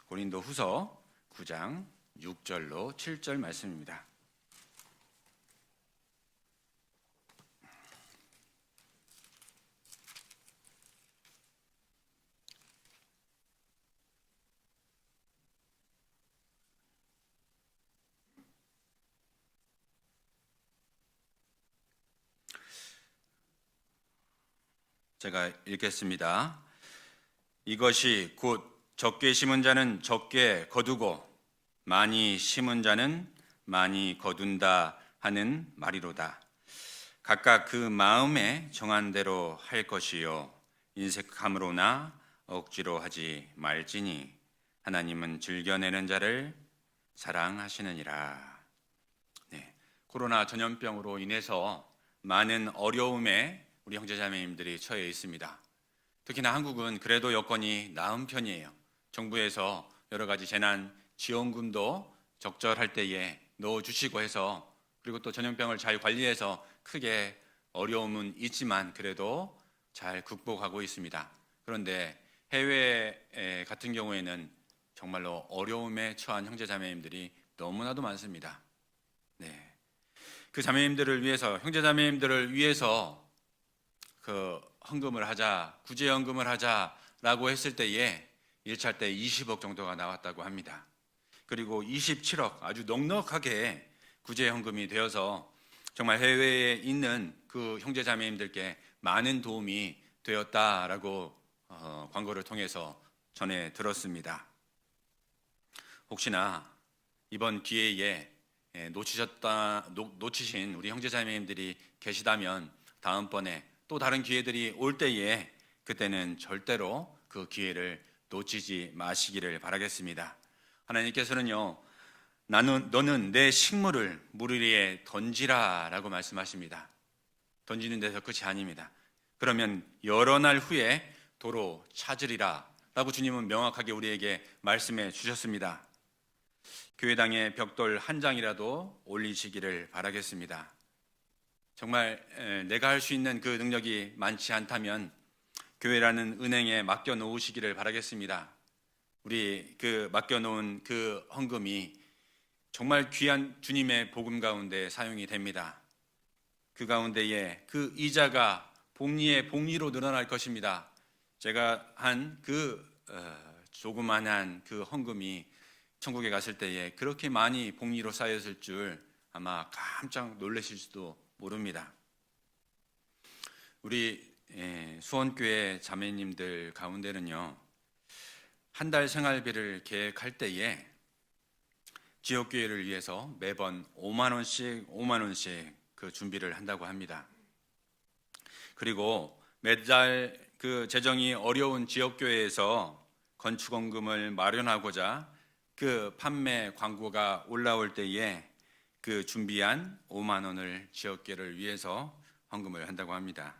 고린도후서 9장 6절로 7절 말씀입니다. 제가 읽겠습니다. 이것이 곧 적게 심은 자는 적게 거두고 많이 심은 자는 많이 거둔다 하는 말이로다. 각각 그 마음에 정한 대로 할 것이요 인색함으로나 억지로 하지 말지니 하나님은 즐겨내는 자를 사랑하시느니라. 네, 코로나 전염병으로 인해서 많은 어려움에 우리 형제자매님들이 처해 있습니다. 특히나 한국은 그래도 여건이 나은 편이에요. 정부에서 여러 가지 재난 지원금도 적절할 때에 넣어주시고 해서, 그리고 또 전염병을 잘 관리해서 크게 어려움은 있지만 그래도 잘 극복하고 있습니다. 그런데 해외 같은 경우에는 정말로 어려움에 처한 형제자매님들이 너무나도 많습니다. 네, 그 자매님들을 위해서, 형제자매님들을 위해서 그 헌금을 하자, 구제헌금을 하자라고 했을 때에 1차 때 20억 정도가 나왔다고 합니다. 그리고 27억 아주 넉넉하게 구제헌금이 되어서 정말 해외에 있는 그 형제자매님들께 많은 도움이 되었다라고 광고를 통해서 전해 들었습니다. 혹시나 이번 기회에 놓치신 우리 형제자매님들이 계시다면 다음번에 또 다른 기회들이 올 때에 그때는 절대로 그 기회를 놓치지 마시기를 바라겠습니다. 하나님께서는요, 너는 내 식물을 물 위에 던지라 라고 말씀하십니다. 던지는 데서 끝이 아닙니다. 그러면 여러 날 후에 도로 찾으리라 라고 주님은 명확하게 우리에게 말씀해 주셨습니다. 교회당에 벽돌 한 장이라도 올리시기를 바라겠습니다. 정말 내가 할 수 있는 그 능력이 많지 않다면 교회라는 은행에 맡겨 놓으시기를 바라겠습니다. 우리 그 맡겨 놓은 그 헌금이 정말 귀한 주님의 복음 가운데 사용이 됩니다. 그 가운데에 그 이자가 복리의 복리로 늘어날 것입니다. 제가 한 그 조그만한 그 헌금이 천국에 갔을 때에 그렇게 많이 복리로 쌓였을 줄 아마 깜짝 놀라실지도 모릅니다. 우리 수원교회 자매님들 가운데는요, 한 달 생활비를 계획할 때에 지역교회를 위해서 매번 5만 원씩 그 준비를 한다고 합니다. 그리고 매달 그 재정이 어려운 지역교회에서 건축원금을 마련하고자 그 판매 광고가 올라올 때에 그 준비한 5만 원을 지역교회를 위해서 헌금을 한다고 합니다.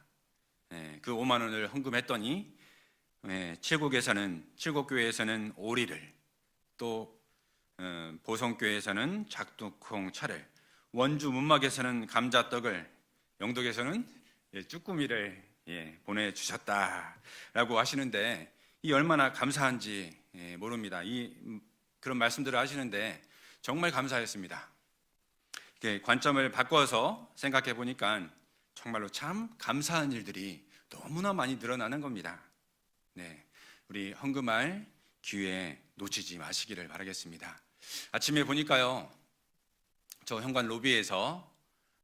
그 5만 원을 헌금했더니 칠곡교회에서는 오리를, 또 보성교회에서는 작두콩 차를, 원주 문막에서는 감자떡을, 영덕에서는 쭈꾸미를 보내주셨다라고 하시는데 이 얼마나 감사한지 모릅니다. 그런 말씀들을 하시는데 정말 감사했습니다. 관점을 바꿔서 생각해 보니까 정말로 참 감사한 일들이 너무나 많이 늘어나는 겁니다. 우리 헌금할 기회 놓치지 마시기를 바라겠습니다. 아침에 보니까요, 저 현관 로비에서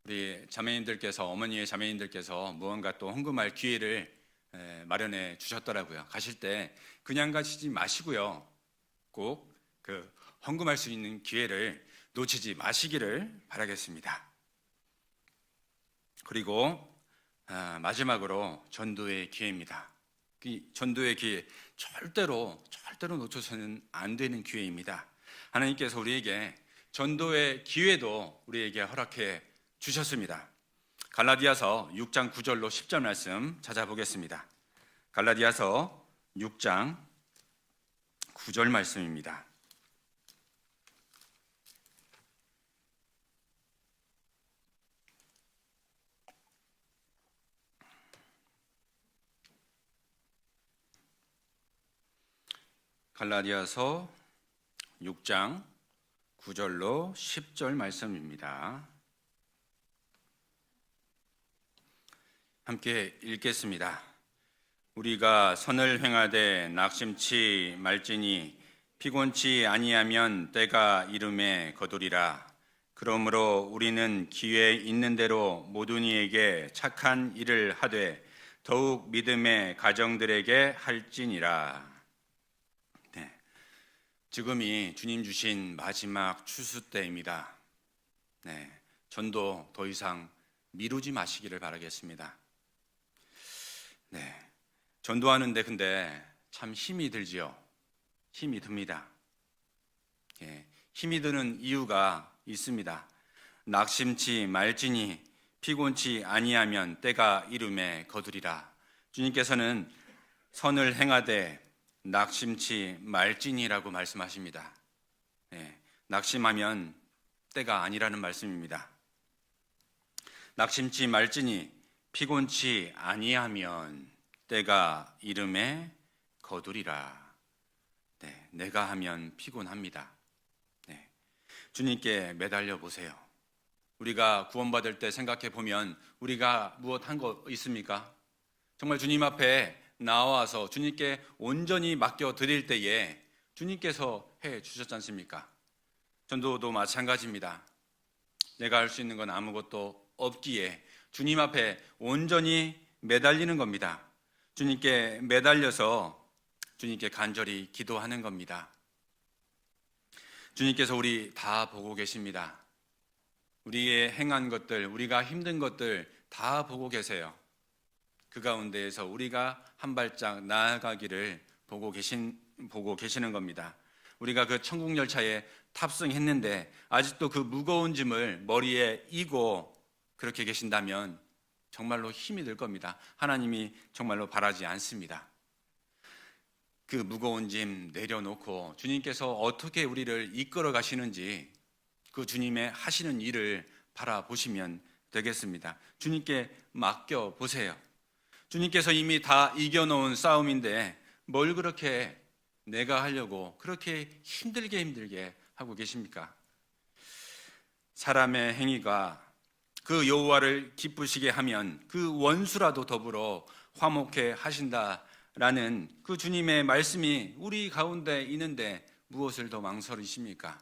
우리 자매님들께서, 어머니의 자매님들께서 무언가 또 헌금할 기회를 마련해 주셨더라고요. 가실 때 그냥 가시지 마시고요, 꼭 그 헌금할 수 있는 기회를 놓치지 마시기를 바라겠습니다. 그리고 마지막으로 전도의 기회입니다. 이 전도의 기회 절대로 놓쳐서는 안 되는 기회입니다. 하나님께서 우리에게 전도의 기회도 우리에게 허락해 주셨습니다. 갈라디아서 6장 9절로 10절 말씀 찾아보겠습니다. 갈라디아서 6장 9절 말씀입니다. 갈라디아서 6장 9절로 10절 말씀입니다. 함께 읽겠습니다. 우리가 선을 행하되 낙심치 말지니 피곤치 아니하면 때가 이름에 거두리라. 그러므로 우리는 기회 있는 대로 모든 이에게 착한 일을 하되 더욱 믿음의 가정들에게 할지니라. 지금이 주님 주신 마지막 추수 때입니다. 전도 더 이상 미루지 마시기를 바라겠습니다. 전도하는데 근데 참 힘이 들지요. 힘이 듭니다. 힘이 드는 이유가 있습니다. 낙심치 말지니 피곤치 아니하면 때가 이름에 거두리라. 주님께서는 선을 행하되 낙심치 말지니라고 말씀하십니다. 낙심하면 때가 아니라는 말씀입니다. 낙심치 말지니 피곤치 아니하면 때가 이름에 거두리라. 내가 하면 피곤합니다. 주님께 매달려 보세요. 우리가 구원받을 때 생각해 보면 우리가 무엇 한 거 있습니까? 정말 주님 앞에 나와서 주님께 온전히 맡겨 드릴 때에 주님께서 해 주셨지 않습니까? 전도도 마찬가지입니다. 내가 할 수 있는 건 아무것도 없기에 주님 앞에 온전히 매달리는 겁니다. 주님께 매달려서 주님께 간절히 기도하는 겁니다. 주님께서 우리 다 보고 계십니다. 우리의 행한 것들, 우리가 힘든 것들 다 보고 계세요. 그 가운데에서 우리가 한 발짝 나아가기를 보고 계시는 겁니다. 우리가 그 천국 열차에 탑승했는데 아직도 그 무거운 짐을 머리에 이고 그렇게 계신다면 정말로 힘이 들 겁니다. 하나님이 정말로 바라지 않습니다. 그 무거운 짐 내려놓고 주님께서 어떻게 우리를 이끌어 가시는지 그 주님의 하시는 일을 바라보시면 되겠습니다. 주님께 맡겨 보세요. 주님께서 이미 다 이겨놓은 싸움인데 뭘 그렇게 내가 하려고 그렇게 힘들게 하고 계십니까? 사람의 행위가 그 여호와를 기쁘시게 하면 그 원수라도 더불어 화목해 하신다라는 그 주님의 말씀이 우리 가운데 있는데 무엇을 더 망설이십니까?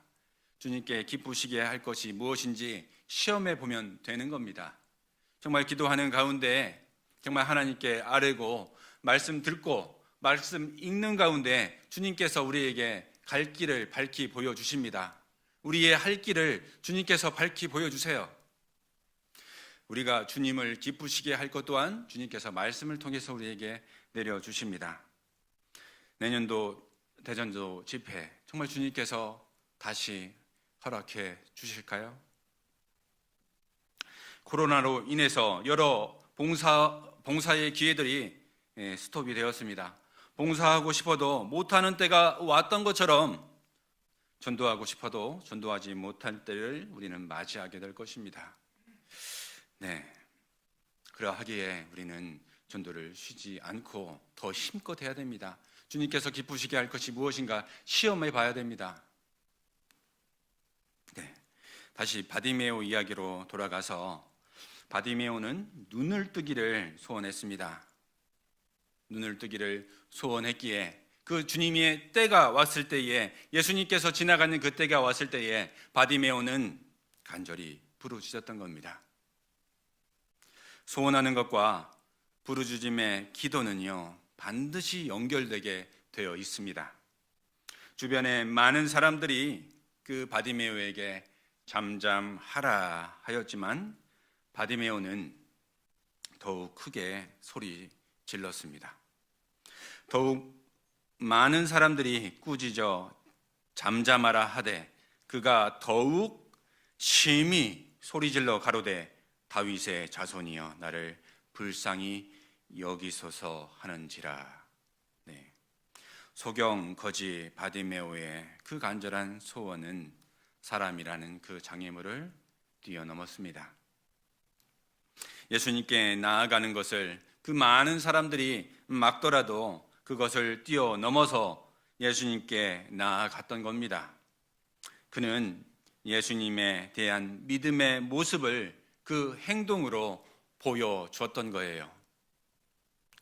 주님께 기쁘시게 할 것이 무엇인지 시험해 보면 되는 겁니다. 정말 기도하는 가운데 정말 하나님께 아뢰고 말씀 듣고 말씀 읽는 가운데 주님께서 우리에게 갈 길을 밝히 보여주십니다. 우리의 할 길을 주님께서 밝히 보여주세요. 우리가 주님을 기쁘시게 할 것 또한 주님께서 말씀을 통해서 우리에게 내려주십니다. 내년도 대전도 집회 정말 주님께서 다시 허락해 주실까요? 코로나로 인해서 여러 봉사의 기회들이 스톱이 되었습니다. 봉사하고 싶어도 못하는 때가 왔던 것처럼 전도하고 싶어도 전도하지 못할 때를 우리는 맞이하게 될 것입니다. 네, 그러하기에 우리는 전도를 쉬지 않고 더 힘껏 해야 됩니다. 주님께서 기쁘시게 할 것이 무엇인가 시험해 봐야 됩니다. 네, 다시 바디메오 이야기로 돌아가서 바디메오는 눈을 뜨기를 소원했습니다. 눈을 뜨기를 소원했기에 그 주님의 때가 왔을 때에, 예수님께서 지나가는 그 때가 왔을 때에 바디메오는 간절히 부르짖었던 겁니다. 소원하는 것과 부르짖음의 기도는요, 반드시 연결되게 되어 있습니다. 주변에 많은 사람들이 그 바디메오에게 잠잠하라 하였지만 바디메오는 더욱 크게 소리 질렀습니다. 더욱 많은 사람들이 꾸짖어 잠잠하라 하되 그가 더욱 심히 소리질러 가로되 다윗의 자손이여 나를 불쌍히 여기소서 하는지라. 네. 소경 거지 바디메오의 그 간절한 소원은 사람이라는 그 장애물을 뛰어넘었습니다. 예수님께 나아가는 것을 그 많은 사람들이 막더라도 그것을 뛰어넘어서 예수님께 나아갔던 겁니다. 그는 예수님에 대한 믿음의 모습을 그 행동으로 보여주었던 거예요.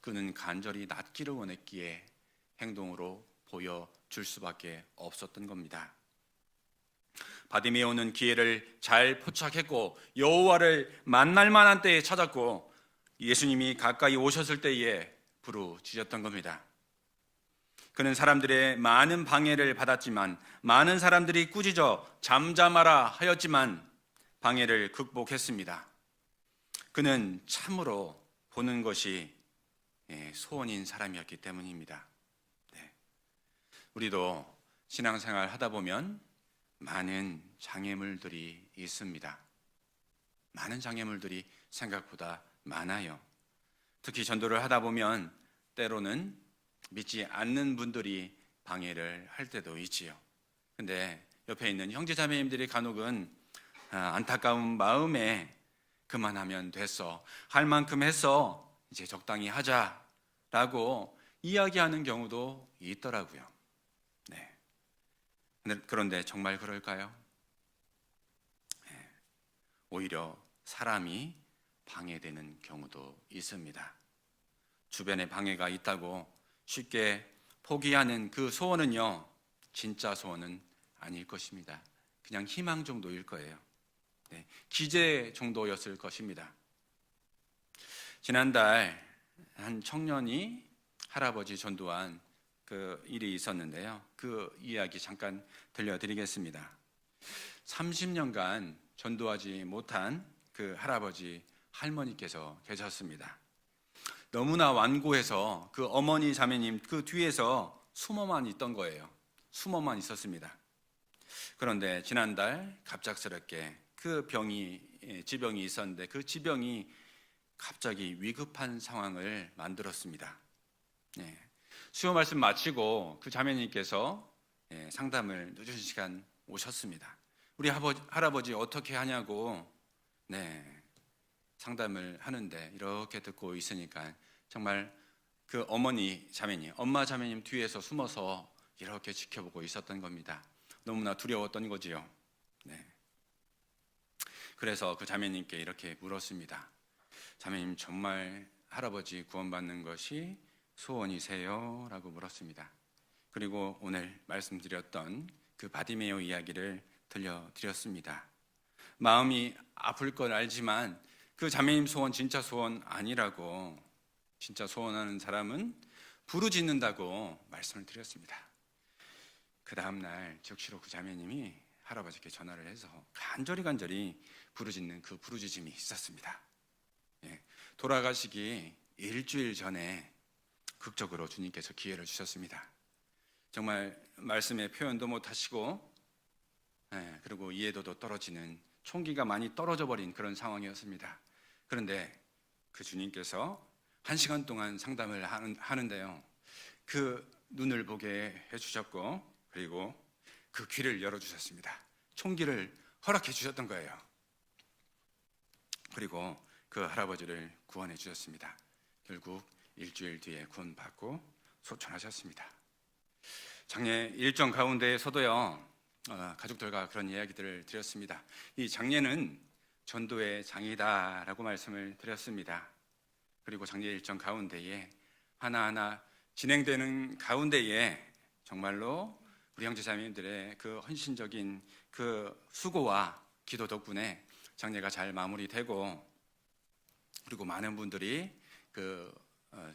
그는 간절히 낫기를 원했기에 행동으로 보여줄 수밖에 없었던 겁니다. 바디메오는 기회를 잘 포착했고 여호와를 만날 만한 때에 찾았고 예수님이 가까이 오셨을 때에 부르짖었던 겁니다. 그는 사람들의 많은 방해를 받았지만, 많은 사람들이 꾸짖어 잠잠하라 하였지만 방해를 극복했습니다. 그는 참으로 보는 것이 소원인 사람이었기 때문입니다. 네. 우리도 신앙생활 하다 보면 많은 장애물들이 있습니다. 많은 장애물들이 생각보다 많아요. 특히 전도를 하다 보면 때로는 믿지 않는 분들이 방해를 할 때도 있지요. 근데 옆에 있는 형제자매님들이 간혹은 안타까운 마음에 그만하면 됐어, 할 만큼 했어, 이제 적당히 하자라고 이야기하는 경우도 있더라고요. 네. 그런데 정말 그럴까요? 네. 오히려 사람이 방해되는 경우도 있습니다. 주변에 방해가 있다고 쉽게 포기하는 그 소원은요, 진짜 소원은 아닐 것입니다. 그냥 희망 정도일 거예요. 네, 기재 정도였을 것입니다. 지난달 한 청년이 할아버지 전도한 그 일이 있었는데요. 그 이야기 잠깐 들려드리겠습니다. 30년간 전도하지 못한 그 할아버지 할머니께서 계셨습니다. 너무나 완고해서 그 어머니 자매님 그 뒤에서 숨어만 있던 거예요. 숨어만 있었습니다. 그런데 지난달 갑작스럽게 그 지병이 있었는데 그 지병이 갑자기 위급한 상황을 만들었습니다. 네. 수요 말씀 마치고 그 자매님께서 상담을 늦은 시간 오셨습니다. 우리 할아버지 어떻게 하냐고 상담을 하는데 이렇게 듣고 있으니까 정말 그 엄마 자매님 뒤에서 숨어서 이렇게 지켜보고 있었던 겁니다. 너무나 두려웠던 거지요. 네. 그래서 그 자매님께 이렇게 물었습니다. 자매님, 정말 할아버지 구원받는 것이 소원이세요? 라고 물었습니다. 그리고 오늘 말씀드렸던 그 바디메오 이야기를 들려드렸습니다. 마음이 아플 걸 알지만 그 자매님 소원 진짜 소원 아니라고, 진짜 소원하는 사람은 부르짖는다고 말씀을 드렸습니다. 그 다음날 즉시로 그 자매님이 할아버지께 전화를 해서 간절히 부르짖는 그 부르짖음이 있었습니다. 돌아가시기 일주일 전에 극적으로 주님께서 기회를 주셨습니다. 정말 말씀에 표현도 못하시고 그리고 이해도도 떨어지는, 총기가 많이 떨어져 버린 그런 상황이었습니다. 그런데 그 주님께서 1시간 동안 상담을 하는데요, 그 눈을 보게 해주셨고, 그리고 그 귀를 열어주셨습니다. 총기를 허락해 주셨던 거예요. 그리고 그 할아버지를 구원해 주셨습니다. 결국 일주일 뒤에 구원받고 소천하셨습니다. 장례 일정 가운데에서도요, 가족들과 그런 이야기들을 드렸습니다. 이 장례는 전도의 장이다라고 말씀을 드렸습니다. 그리고 장례 일정 가운데에 하나하나 진행되는 가운데에 정말로 우리 형제자매님들의 그 헌신적인 그 수고와 기도 덕분에 장례가 잘 마무리되고, 그리고 많은 분들이 그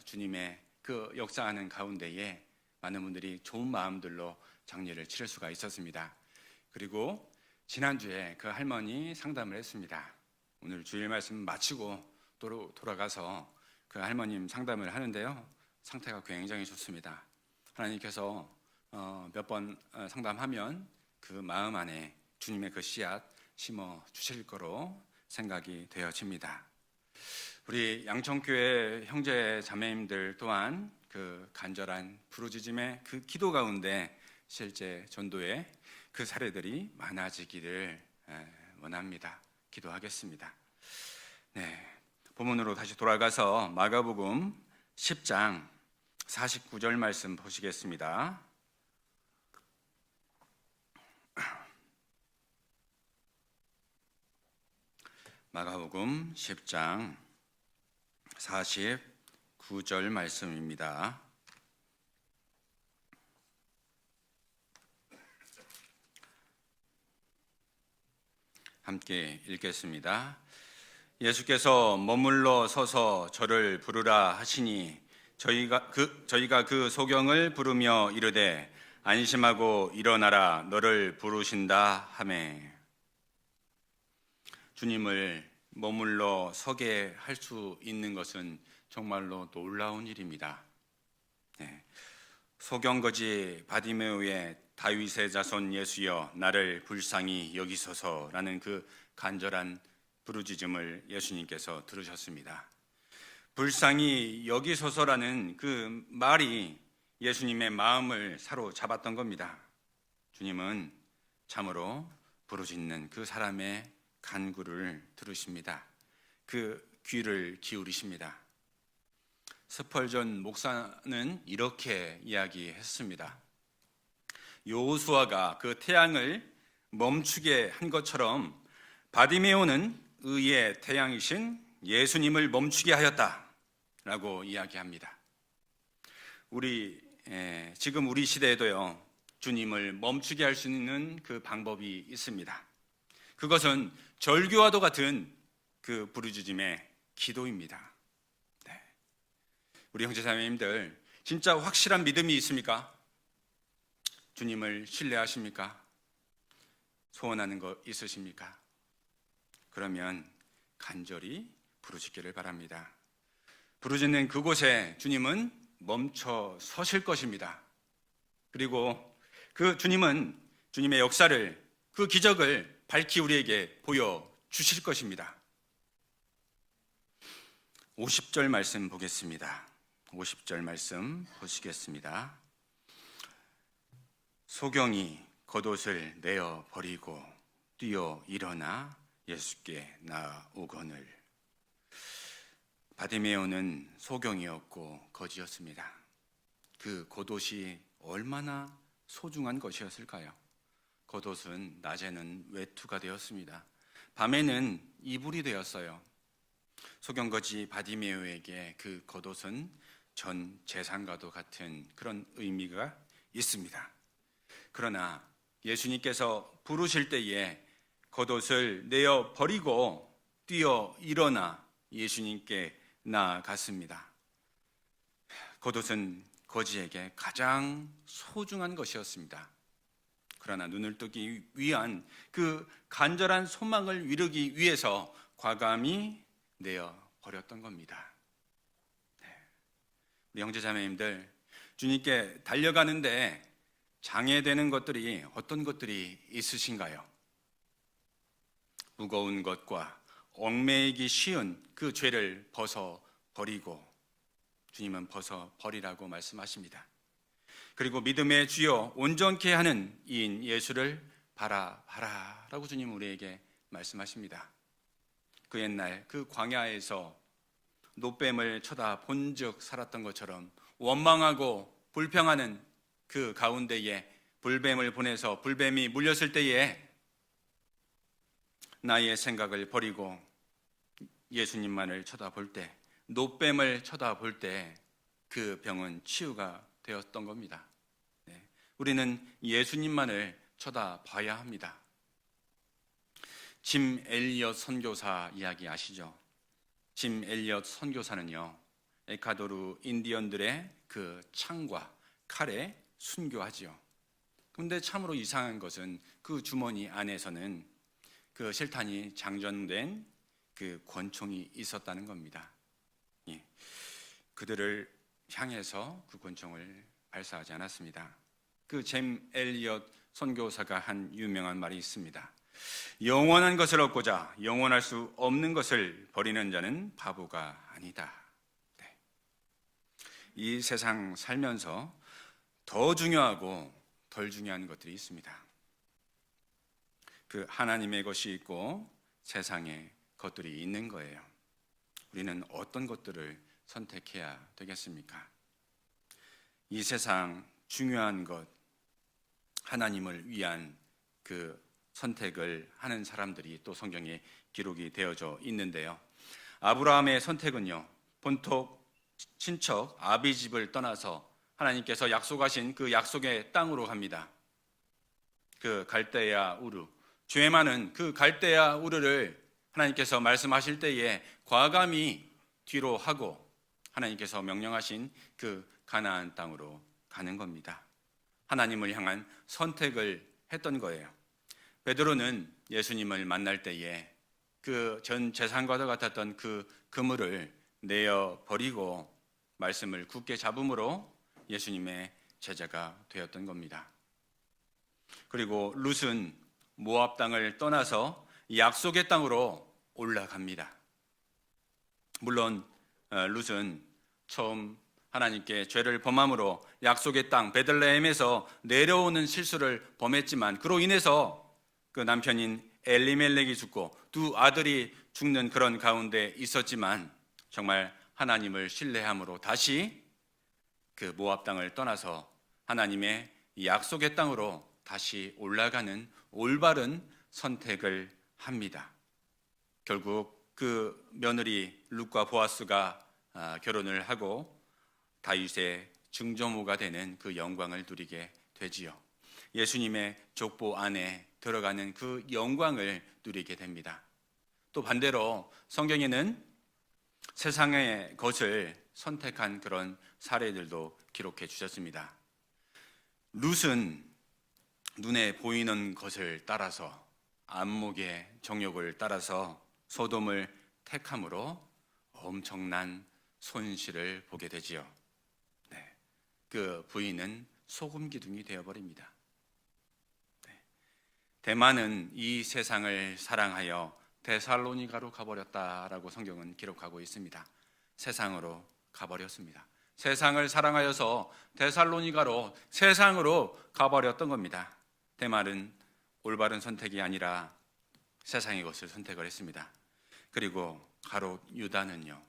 주님의 그 역사하는 가운데에 많은 분들이 좋은 마음들로 장례를 치를 수가 있었습니다. 그리고 지난주에 그 할머니 상담을 했습니다. 오늘 주일 말씀 마치고 돌아가서 그 할머님 상담을 하는데요, 상태가 굉장히 좋습니다. 하나님께서 몇 번 상담하면 그 마음 안에 주님의 그 씨앗 심어 주실 거로 생각이 되어집니다. 우리 양천교회 형제 자매님들 또한 그 간절한 부르짖음의 그 기도 가운데 실제 전도의 그 사례들이 많아지기를 원합니다. 기도하겠습니다. 네, 본문으로 다시 돌아가서 마가복음 10장 49절 말씀 보시겠습니다. 마가복음 10장 49절 말씀입니다. 함께 읽겠습니다. 예수께서 머물러 서서 저를 부르라 하시니 저희가 그 소경을 부르며 이르되 안심하고 일어나라 너를 부르신다 하매, 주님을 머물러 서게 할 수 있는 것은 정말로 놀라운 일입니다. 네. 소경거지 바디메오의 다윗의 자손 예수여 나를 불쌍히 여기소서라는 그 간절한 부르짖음을 예수님께서 들으셨습니다. 불쌍히 여기소서라는 그 말이 예수님의 마음을 사로잡았던 겁니다. 주님은 참으로 부르짖는 그 사람의 간구를 들으십니다. 그 귀를 기울이십니다. 스펄전 목사는 이렇게 이야기했습니다. 여호수아가 그 태양을 멈추게 한 것처럼 바디메오는 의의 태양이신 예수님을 멈추게 하였다라고 이야기합니다. 지금 우리 시대에도요, 주님을 멈추게 할 수 있는 그 방법이 있습니다. 그것은 절규와도 같은 그 부르짖음의 기도입니다. 네. 우리 형제자매님들 진짜 확실한 믿음이 있습니까? 주님을 신뢰하십니까? 소원하는 거 있으십니까? 그러면 간절히 부르짖기를 바랍니다. 부르짖는 그곳에 주님은 멈춰 서실 것입니다. 그리고 그 주님은 주님의 역사를, 그 기적을 밝히 우리에게 보여주실 것입니다. 50절 말씀 보겠습니다. 50절 말씀 보시겠습니다. 소경이 겉옷을 내어 버리고 뛰어 일어나 예수께 나오거늘. 바디메오는 소경이었고 거지였습니다. 그 겉옷이 얼마나 소중한 것이었을까요? 겉옷은 낮에는 외투가 되었습니다. 밤에는 이불이 되었어요. 소경거지 바디메오에게 그 겉옷은 전 재산과도 같은 그런 의미가 있습니다. 그러나 예수님께서 부르실 때에 겉옷을 내어 버리고 뛰어 일어나 예수님께 나아갔습니다. 겉옷은 거지에게 가장 소중한 것이었습니다. 그러나 눈을 뜨기 위한 그 간절한 소망을 이루기 위해서 과감히 내어 버렸던 겁니다. 네. 우리 형제자매님들, 주님께 달려가는데 장애되는 것들이 어떤 것들이 있으신가요? 무거운 것과 얽매이기 쉬운 그 죄를 벗어 버리고, 주님은 벗어 버리라고 말씀하십니다. 그리고 믿음의 주요 온전케 하는 이인 예수를 바라라고 주님 우리에게 말씀하십니다. 그 옛날 그 광야에서 노뱀을 쳐다본즉 살았던 것처럼 원망하고 불평하는 그 가운데에 불뱀을 보내서 불뱀이 물렸을 때에 나의 생각을 버리고 예수님만을 쳐다볼 때, 노뱀을 쳐다볼 때 그 병은 치유가 되었던 겁니다. 우리는 예수님만을 쳐다봐야 합니다. 짐 엘리엇 선교사 이야기 아시죠? 짐 엘리엇 선교사는요, 에콰도르 인디언들의 그 창과 칼에 순교하지요. 그런데 참으로 이상한 것은 그 주머니 안에서는 그 실탄이 장전된 그 권총이 있었다는 겁니다. 그들을 향해서 그 권총을 발사하지 않았습니다. 그 잼 엘리엇 선교사가 한 유명한 말이 있습니다. 영원한 것을 얻고자 영원할 수 없는 것을 버리는 자는 바보가 아니다. 이 세상 살면서 더 중요하고 덜 중요한 것들이 있습니다. 그 하나님의 것이 있고 세상의 것들이 있는 거예요. 우리는 어떤 것들을 선택해야 되겠습니까? 이 세상 중요한 것, 하나님을 위한 그 선택을 하는 사람들이 또 성경에 기록이 되어져 있는데요. 아브라함의 선택은요, 본토 친척 아비집을 떠나서 하나님께서 약속하신 그 약속의 땅으로 갑니다. 그 갈대아 우르, 죄 많은 그 갈대아 우르를 하나님께서 말씀하실 때에 과감히 뒤로 하고 하나님께서 명령하신 그 가나안 땅으로 가는 겁니다. 하나님을 향한 선택을 했던 거예요. 베드로는 예수님을 만날 때에 그 전 재산과도 같았던 그 그물을 내어 버리고 말씀을 굳게 잡음으로 예수님의 제자가 되었던 겁니다. 그리고 룻은 모압 땅을 떠나서 약속의 땅으로 올라갑니다. 물론 룻은 처음 하나님께 죄를 범함으로 약속의 땅 베들레헴에서 내려오는 실수를 범했지만 그로 인해서 그 남편인 엘리멜렉이 죽고 두 아들이 죽는 그런 가운데 있었지만 정말 하나님을 신뢰함으로 다시 그 모압 땅을 떠나서 하나님의 약속의 땅으로 다시 올라가는 올바른 선택을 합니다. 결국 그 며느리 룻과 보아스가 결혼을 하고 다윗의 증조모가 되는 그 영광을 누리게 되지요. 예수님의 족보 안에 들어가는 그 영광을 누리게 됩니다. 또 반대로 성경에는 세상의 것을 선택한 그런 사례들도 기록해 주셨습니다. 룻은 눈에 보이는 것을 따라서 안목의 정욕을 따라서 소돔을 택함으로 엄청난 손실을 보게 되지요. 그 부인은 소금 기둥이 되어버립니다. 대만은 이 세상을 사랑하여 데살로니가로 가버렸다라고 성경은 기록하고 있습니다. 세상으로 가버렸습니다. 세상을 사랑하여서 데살로니가로 세상으로 가버렸던 겁니다. 대만은 올바른 선택이 아니라 세상의 것을 선택을 했습니다. 그리고 가롯 유다는요,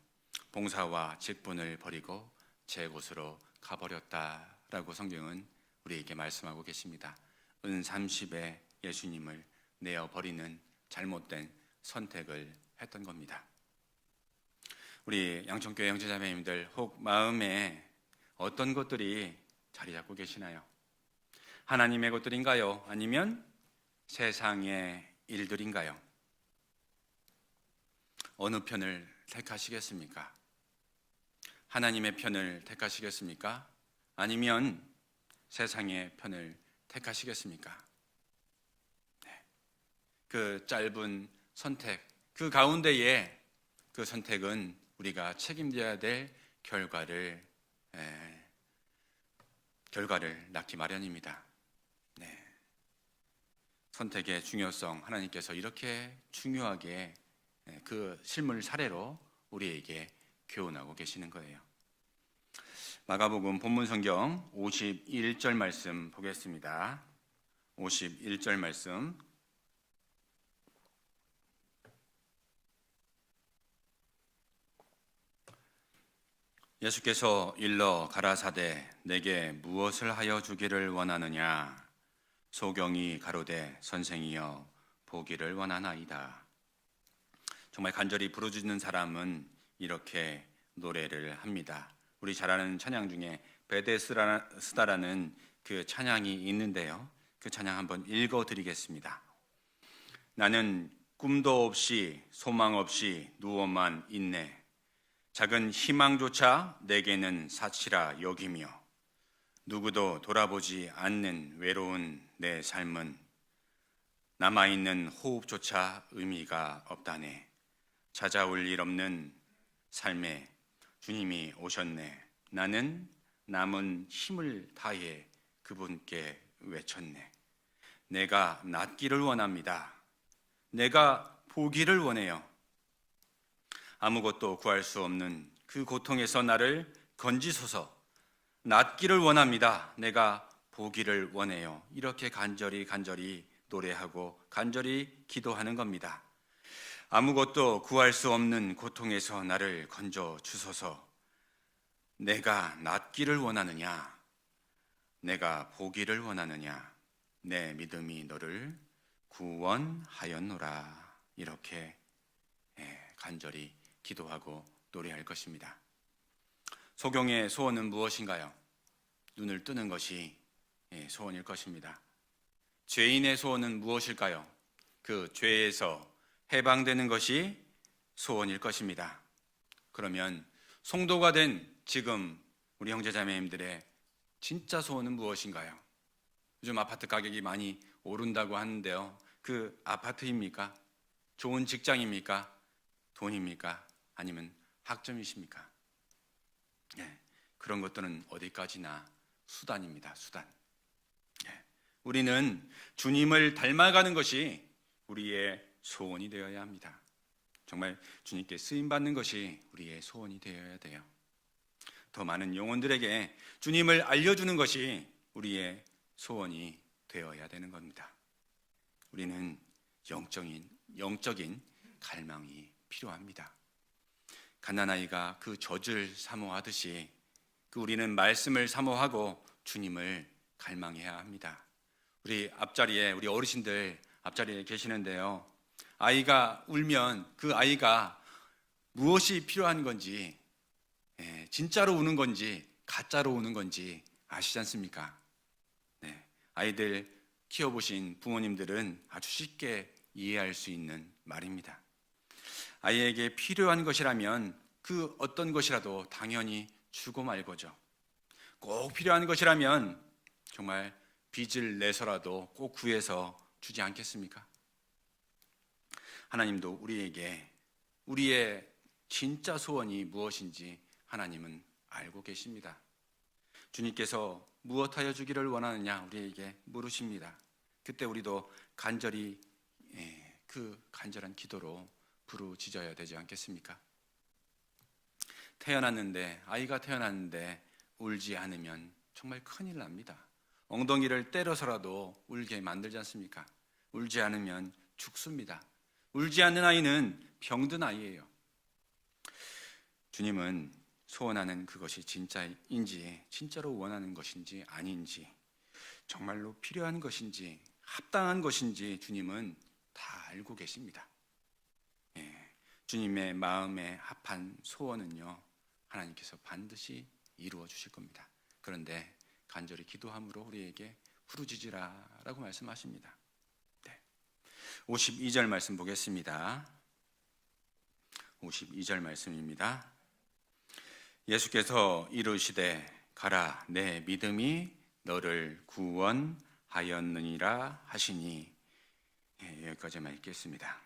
봉사와 직분을 버리고 제 곳으로 가버렸다라고 성경은 우리에게 말씀하고 계십니다. 은30에 예수님을 내어버리는 잘못된 선택을 했던 겁니다. 우리 양천교회 형제자매님들 혹 마음에 어떤 것들이 자리 잡고 계시나요? 하나님의 것들인가요? 아니면 세상의 일들인가요? 어느 편을 택하시겠습니까? 하나님의 편을 택하시겠습니까? 아니면 세상의 편을 택하시겠습니까? 그 짧은 선택, 그 가운데에 그 선택은 우리가 책임져야 될 결과를 낳기 마련입니다. 선택의 중요성, 하나님께서 이렇게 중요하게 그 실물 사례로 우리에게 교훈하고 계시는 거예요. 마가복음 본문 성경 51절 말씀 보겠습니다. 51절 말씀. 예수께서 일러 가라사대 내게 무엇을 하여 주기를 원하느냐? 소경이 가로되 선생이여 보기를 원하나이다. 정말 간절히 부르짖는 사람은 이렇게 노래를 합니다. 우리 잘 아는 찬양 중에 베데스다라는 그 찬양이 있는데요. 그 찬양 한번 읽어드리겠습니다. 나는 꿈도 없이 소망 없이 누워만 있네. 작은 희망조차 내게는 사치라 여기며 누구도 돌아보지 않는 외로운 내 삶은 남아있는 호흡조차 의미가 없다네. 찾아올 일 없는 삶에 주님이 오셨네. 나는 남은 힘을 다해 그분께 외쳤네. 내가 낫기를 원합니다. 내가 보기를 원해요. 아무것도 구할 수 없는 그 고통에서 나를 건지소서. 낫기를 원합니다. 내가 보기를 원해요. 이렇게 간절히 노래하고 간절히 기도하는 겁니다. 아무것도 구할 수 없는 고통에서 나를 건져 주소서. 내가 낫기를 원하느냐? 내가 보기를 원하느냐? 내 믿음이 너를 구원하였노라. 이렇게 간절히 기도하고 노래할 것입니다. 소경의 소원은 무엇인가요? 눈을 뜨는 것이 소원일 것입니다. 죄인의 소원은 무엇일까요? 그 죄에서 해방되는 것이 소원일 것입니다. 그러면 성도가 된 지금 우리 형제자매님들의 진짜 소원은 무엇인가요? 요즘 아파트 가격이 많이 오른다고 하는데요. 그 아파트입니까? 좋은 직장입니까? 돈입니까? 아니면 학점이십니까? 그런 것들은 어디까지나 수단입니다. 수단. 우리는 주님을 닮아가는 것이 우리의 소원이 되어야 합니다. 정말 주님께 쓰임받는 것이 우리의 소원이 되어야 돼요. 더 많은 영혼들에게 주님을 알려주는 것이 우리의 소원이 되어야 되는 겁니다. 우리는 영적인 갈망이 필요합니다. 갓난아이가 그 젖을 사모하듯이 우리는 말씀을 사모하고 주님을 갈망해야 합니다. 우리 앞자리에 우리 어르신들 앞자리에 계시는데요. 아이가 울면 그 아이가 무엇이 필요한 건지, 진짜로 우는 건지 가짜로 우는 건지 아시지 않습니까? 아이들 키워보신 부모님들은 아주 쉽게 이해할 수 있는 말입니다. 아이에게 필요한 것이라면 그 어떤 것이라도 당연히 주고 말고죠. 꼭 필요한 것이라면 정말 빚을 내서라도 꼭 구해서 주지 않겠습니까? 하나님도 우리에게 우리의 진짜 소원이 무엇인지 하나님은 알고 계십니다. 주님께서 무엇하여 주기를 원하느냐 우리에게 물으십니다. 그때 우리도 간절히 그 간절한 기도로 부르짖어야 되지 않겠습니까? 아이가 태어났는데 울지 않으면 정말 큰일 납니다. 엉덩이를 때려서라도 울게 만들지 않습니까? 울지 않으면 죽습니다. 울지 않는 아이는 병든 아이예요. 주님은 소원하는 그것이 진짜인지, 진짜로 원하는 것인지 아닌지, 정말로 필요한 것인지 합당한 것인지 주님은 다 알고 계십니다. 주님의 마음에 합한 소원은요 하나님께서 반드시 이루어 주실 겁니다. 그런데 간절히 기도함으로 우리에게 부르짖으라라고 말씀하십니다. 52절 말씀 보겠습니다. 52절 말씀입니다. 예수께서 이르시되 가라 내 믿음이 너를 구원하였느니라 하시니. 여기까지만 읽겠습니다.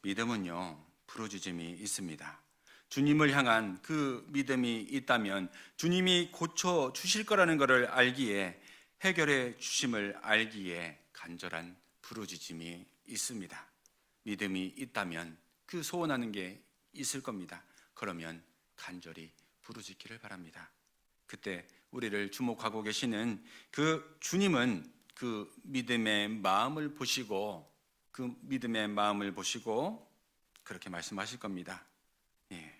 믿음은요 부르짖음이 있습니다. 주님을 향한 그 믿음이 있다면 주님이 고쳐 주실 거라는 것을 알기에, 해결해 주심을 알기에 간절한 부르짖음이 있습니다. 믿음이 있다면 그 소원하는 게 있을 겁니다. 그러면 간절히 부르짖기를 바랍니다. 그때 우리를 주목하고 계시는 그 주님은 그 믿음의 마음을 보시고 그렇게 말씀하실 겁니다. 예.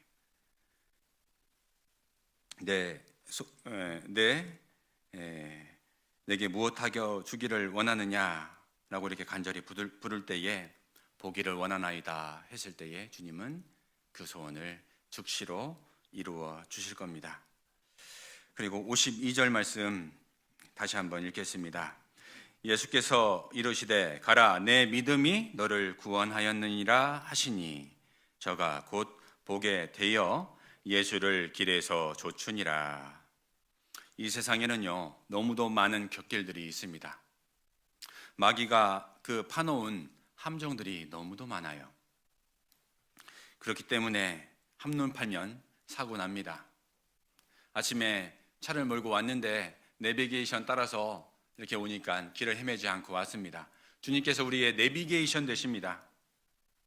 내게 무엇하여 주기를 원하느냐라고 이렇게 간절히 부를 때에 보기를 원하나이다 했을 때에 주님은 그 소원을 즉시로 이루어 주실 겁니다. 그리고 52절 말씀 다시 한번 읽겠습니다. 예수께서 이르시되 가라 내 믿음이 너를 구원하였느니라 하시니 저가 곧 보게 되어 예수를 길에서 좇으니라. 이 세상에는요 너무도 많은 곁길들이 있습니다. 마귀가 그 파놓은 함정들이 너무도 많아요. 그렇기 때문에 한눈 팔면 사고 납니다. 아침에 차를 몰고 왔는데 내비게이션 따라서 이렇게 오니까 길을 헤매지 않고 왔습니다. 주님께서 우리의 내비게이션 되십니다.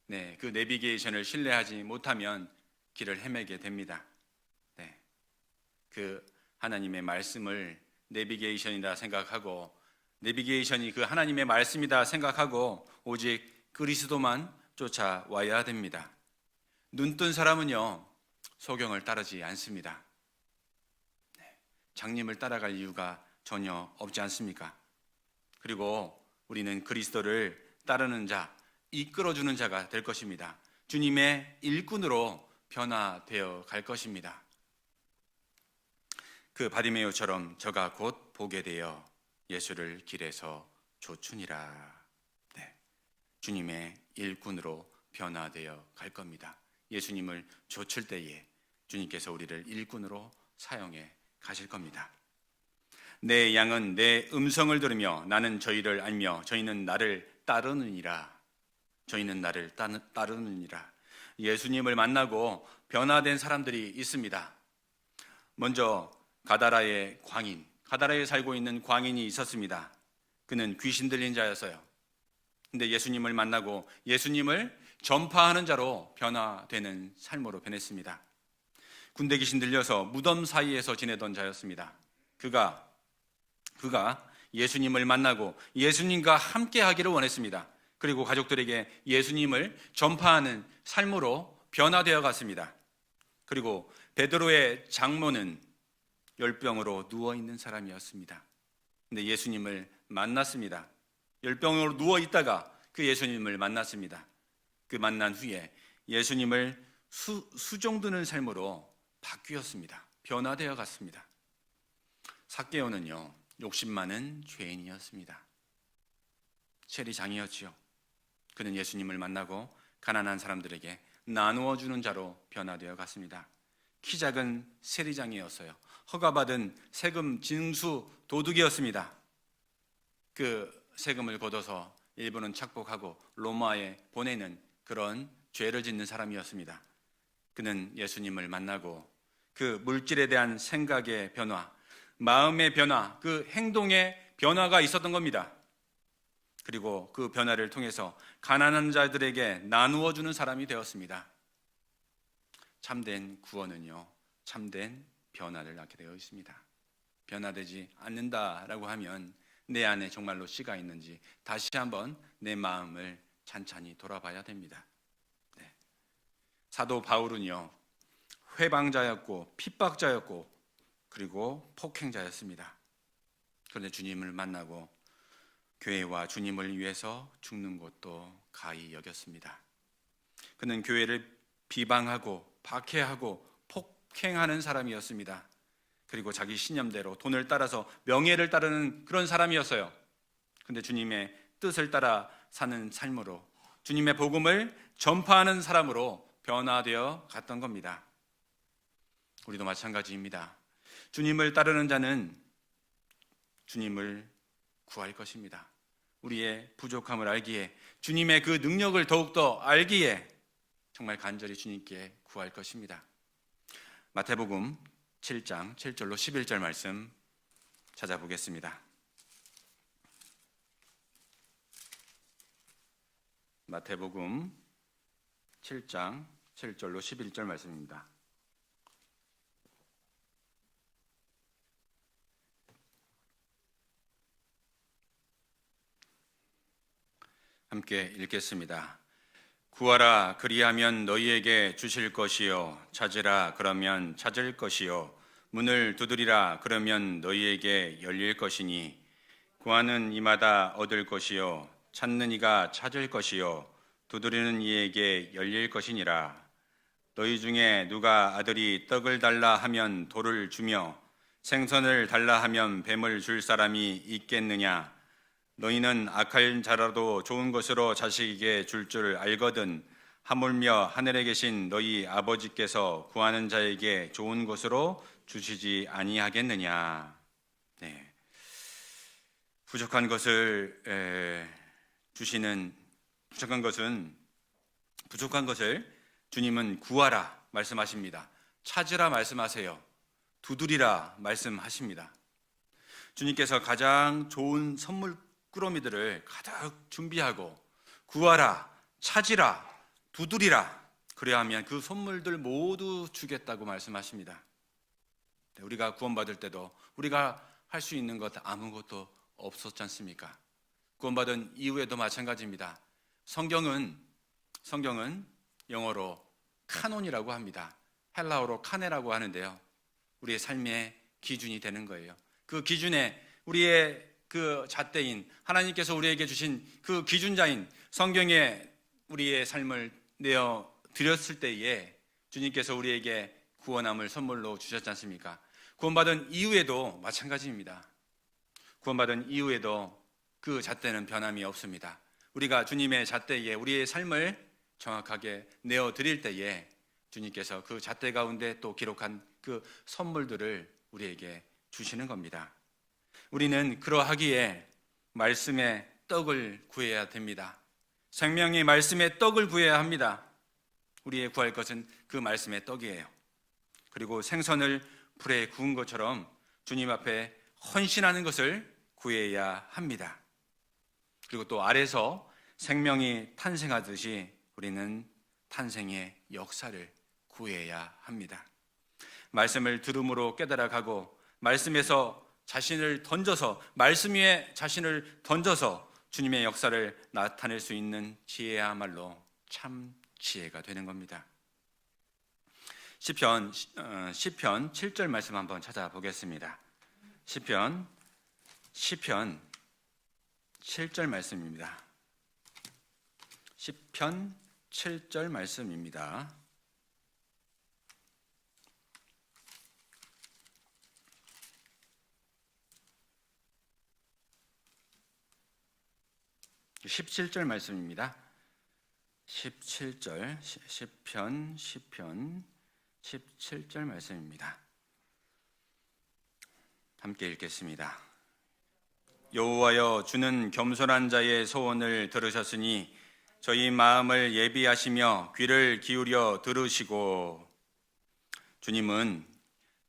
네, 그 내비게이션을 신뢰하지 못하면 길을 헤매게 됩니다. 네, 그 하나님의 말씀을 내비게이션이다 생각하고 내비게이션이 그 하나님의 말씀이다 생각하고 오직 그리스도만 쫓아와야 됩니다. 눈뜬 사람은요 소경을 따르지 않습니다. 장님을 따라갈 이유가 전혀 없지 않습니까? 그리고 우리는 그리스도를 따르는 자, 이끌어주는 자가 될 것입니다. 주님의 일꾼으로 변화되어 갈 것입니다. 그 바리메오처럼 저가 곧 보게 되어 예수를 길에서 좇으니라. 네, 주님의 일꾼으로 변화되어 갈 겁니다. 예수님을 좇을 때에 주님께서 우리를 일꾼으로 사용해 가실 겁니다. 내 양은 내 음성을 들으며 나는 저희를 알며 저희는 나를 따르느니라. 예수님을 만나고 변화된 사람들이 있습니다. 먼저 가다라에 살고 있는 광인이 있었습니다. 그는 귀신 들린 자였어요. 근데 예수님을 만나고 예수님을 전파하는 자로 변화되는 삶으로 변했습니다. 군대 귀신 들려서 무덤 사이에서 지내던 자였습니다. 그가 예수님을 만나고 예수님과 함께 하기를 원했습니다. 그리고 가족들에게 예수님을 전파하는 삶으로 변화되어 갔습니다. 그리고 베드로의 장모는 열병으로 누워있는 사람이었습니다. 근데 예수님을 만났습니다. 열병으로 누워있다가 그 예수님을 만났습니다. 그 만난 후에 예수님을 수종드는 삶으로 바뀌었습니다. 변화되어 갔습니다. 삭개오는요 욕심 많은 죄인이었습니다. 세리장이었지요. 그는 예수님을 만나고 가난한 사람들에게 나누어 주는 자로 변화되어 갔습니다. 키 작은 세리장이었어요. 허가받은 세금 징수 도둑이었습니다. 그 세금을 걷어서 일부는 착복하고 로마에 보내는 그런 죄를 짓는 사람이었습니다. 그는 예수님을 만나고 그 물질에 대한 생각의 변화, 마음의 변화, 그 행동의 변화가 있었던 겁니다. 그리고 그 변화를 통해서 가난한 자들에게 나누어 주는 사람이 되었습니다. 참된 구원은요 참된 변화를 낳게 되어 있습니다. 변화되지 않는다라고 하면 내 안에 정말로 씨가 있는지 다시 한번 내 마음을 찬찬히 돌아봐야 됩니다. 네. 사도 바울은요 회방자였고 핍박자였고 그리고 폭행자였습니다. 그런데 주님을 만나고 교회와 주님을 위해서 죽는 것도 가히 여겼습니다. 그는 교회를 비방하고 박해하고 폭행하는 사람이었습니다. 그리고 자기 신념대로 돈을 따라서 명예를 따르는 그런 사람이었어요. 그런데 주님의 뜻을 따라 사는 삶으로 주님의 복음을 전파하는 사람으로 변화되어 갔던 겁니다. 우리도 마찬가지입니다. 주님을 따르는 자는 주님을 구할 것입니다. 우리의 부족함을 알기에 주님의 그 능력을 더욱더 알기에 정말 간절히 주님께 구할 것입니다. 마태복음 7장 7절로 11절 말씀 찾아보겠습니다. 마태복음 7장 7절로 11절 말씀입니다. 함께 읽겠습니다. 구하라 그리하면 너희에게 주실 것이요 찾으라 그러면 찾을 것이요 문을 두드리라 그러면 너희에게 열릴 것이니 구하는 이마다 얻을 것이요 찾는 이가 찾을 것이요 두드리는 이에게 열릴 것이니라. 너희 중에 누가 아들이 떡을 달라 하면 돌을 주며 생선을 달라 하면 뱀을 줄 사람이 있겠느냐? 너희는 악한 자라도 좋은 것으로 자식에게 줄 줄 알거든 하물며 하늘에 계신 너희 아버지께서 구하는 자에게 좋은 것으로 주시지 아니하겠느냐. 네. 부족한 것을 주시는 부족한 것을 주님은 구하라 말씀하십니다. 찾으라 말씀하세요. 두드리라 말씀하십니다. 주님께서 가장 좋은 선물 꾸러미들을 가득 준비하고 구하라, 찾으라, 두드리라 그래야 하면 그 선물들 모두 주겠다고 말씀하십니다. 우리가 구원받을 때도 우리가 할 수 있는 것 아무것도 없었지 않습니까? 구원받은 이후에도 마찬가지입니다. 성경은 영어로 카논이라고 합니다. 헬라어로 카네라고 하는데요. 우리의 삶의 기준이 되는 거예요. 그 기준에 우리의 그 잣대인 하나님께서 우리에게 주신 그 기준자인 성경에 우리의 삶을 내어 드렸을 때에 주님께서 우리에게 구원함을 선물로 주셨지 않습니까? 구원받은 이후에도 마찬가지입니다. 구원받은 이후에도 그 잣대는 변함이 없습니다. 우리가 주님의 잣대에 우리의 삶을 정확하게 내어 드릴 때에 주님께서 그 잣대 가운데 또 기록한 그 선물들을 우리에게 주시는 겁니다. 우리는 그러하기에 말씀의 떡을 구해야 됩니다. 생명의 말씀의 떡을 구해야 합니다. 우리의 구할 것은 그 말씀의 떡이에요. 그리고 생선을 불에 구운 것처럼 주님 앞에 헌신하는 것을 구해야 합니다. 그리고 또 아래서 생명이 탄생하듯이 우리는 탄생의 역사를 구해야 합니다. 말씀을 들음으로 깨달아가고 말씀에서 자신을 던져서 말씀 위에 자신을 던져서 주님의 역사를 나타낼 수 있는 지혜야말로 참 지혜가 되는 겁니다. 시편 7절 말씀 한번 찾아보겠습니다. 시편 7절 말씀입니다. 시편 7절 말씀입니다. 시편 17절 말씀입니다. 함께 읽겠습니다. 여호와여 주는 겸손한 자의 소원을 들으셨으니 저희 마음을 예비하시며 귀를 기울여 들으시고. 주님은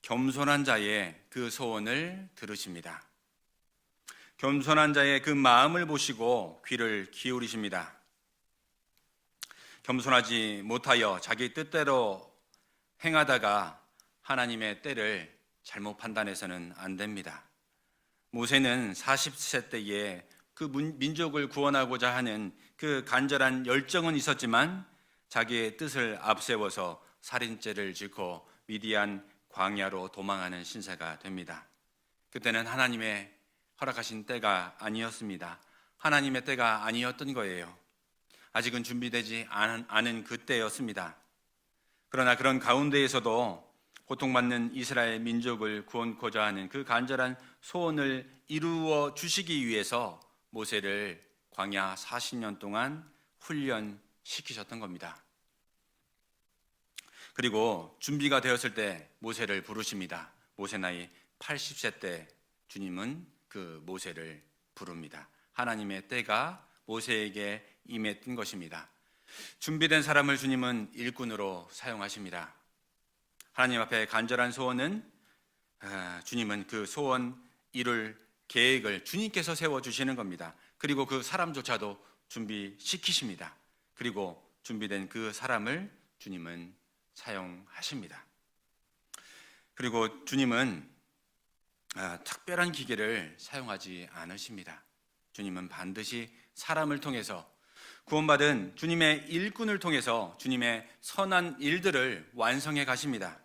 겸손한 자의 그 소원을 들으십니다. 겸손한 자의 그 마음을 보시고 귀를 기울이십니다. 겸손하지 못하여 자기 뜻대로 행하다가 하나님의 때를 잘못 판단해서는 안 됩니다. 모세는 40세 때에 그 민족을 구원하고자 하는 그 간절한 열정은 있었지만 자기의 뜻을 앞세워서 살인죄를 짓고 미디안 광야로 도망하는 신세가 됩니다. 그때는 하나님의 허락하신 때가 아니었습니다. 하나님의 때가 아니었던 거예요. 아직은 준비되지 않은 그때였습니다. 그러나 그런 가운데에서도 고통받는 이스라엘 민족을 구원코자 하는 그 간절한 소원을 이루어 주시기 위해서 모세를 광야 40년 동안 훈련시키셨던 겁니다. 그리고 준비가 되었을 때 모세를 부르십니다. 모세 나이 80세 때 주님은 그 모세를 부릅니다. 하나님의 때가 모세에게 임했던 것입니다. 준비된 사람을 주님은 일꾼으로 사용하십니다. 하나님 앞에 간절한 소원은 주님은 그 소원 이룰 계획을 주님께서 세워주시는 겁니다. 그리고 그 사람조차도 준비시키십니다. 그리고 준비된 그 사람을 주님은 사용하십니다. 그리고 주님은 특별한 기계를 사용하지 않으십니다. 주님은 반드시 사람을 통해서 구원받은 주님의 일꾼을 통해서 주님의 선한 일들을 완성해 가십니다.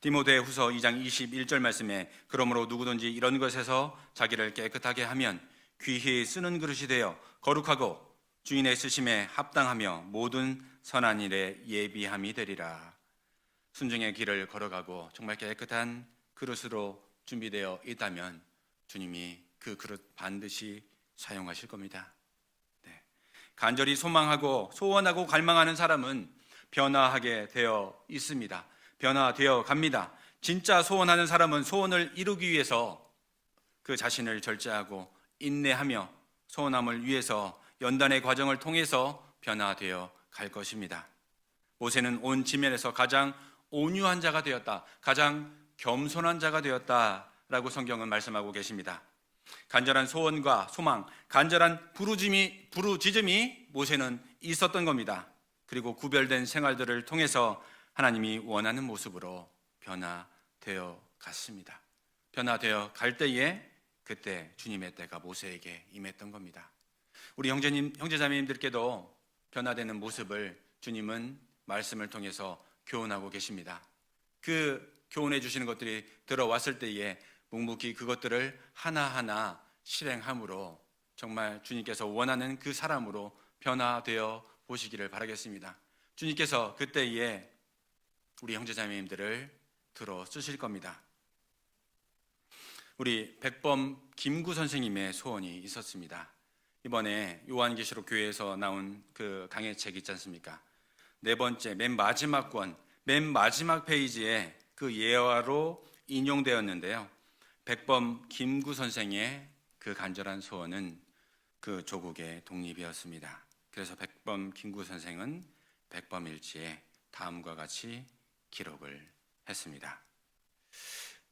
디모데후서 2장 21절 말씀에 그러므로 누구든지 이런 것에서 자기를 깨끗하게 하면 귀히 쓰는 그릇이 되어 거룩하고 주인의 쓰심에 합당하며 모든 선한 일에 예비함이 되리라. 순종의 길을 걸어가고 정말 깨끗한 그릇으로 준비되어 있다면 주님이 그 그릇 반드시 사용하실 겁니다. 네. 간절히 소망하고 소원하고 갈망하는 사람은 변화하게 되어 있습니다. 변화되어 갑니다. 진짜 소원하는 사람은 소원을 이루기 위해서 그 자신을 절제하고 인내하며 소원함을 위해서 연단의 과정을 통해서 변화되어 갈 것입니다. 모세는 온 지면에서 가장 온유한 자가 되었다, 가장 겸손한 자가 되었다라고 성경은 말씀하고 계십니다. 간절한 소원과 소망, 간절한 부르짖음이 모세는 있었던 겁니다. 그리고 구별된 생활들을 통해서 하나님이 원하는 모습으로 변화되어 갔습니다. 변화되어 갈 때에 그때 주님의 때가 모세에게 임했던 겁니다. 우리 형제자매님들께도 변화되는 모습을 주님은 말씀을 통해서 교훈하고 계십니다. 그 교훈해 주시는 것들이 들어왔을 때에 묵묵히 그것들을 하나하나 실행함으로 정말 주님께서 원하는 그 사람으로 변화되어 보시기를 바라겠습니다. 주님께서 그때에 우리 형제자매님들을 들어 쓰실 겁니다. 우리 백범 김구 선생님의 소원이 있었습니다. 이번에 요한계시록 교회에서 나온 그 강해책 있지 않습니까? 네 번째 맨 마지막 권, 맨 마지막 페이지에 그 예화로 인용되었는데요. 백범 김구 선생의 그 간절한 소원은 그 조국의 독립이었습니다. 그래서 백범 김구 선생은 백범일지에 다음과 같이 기록을 했습니다.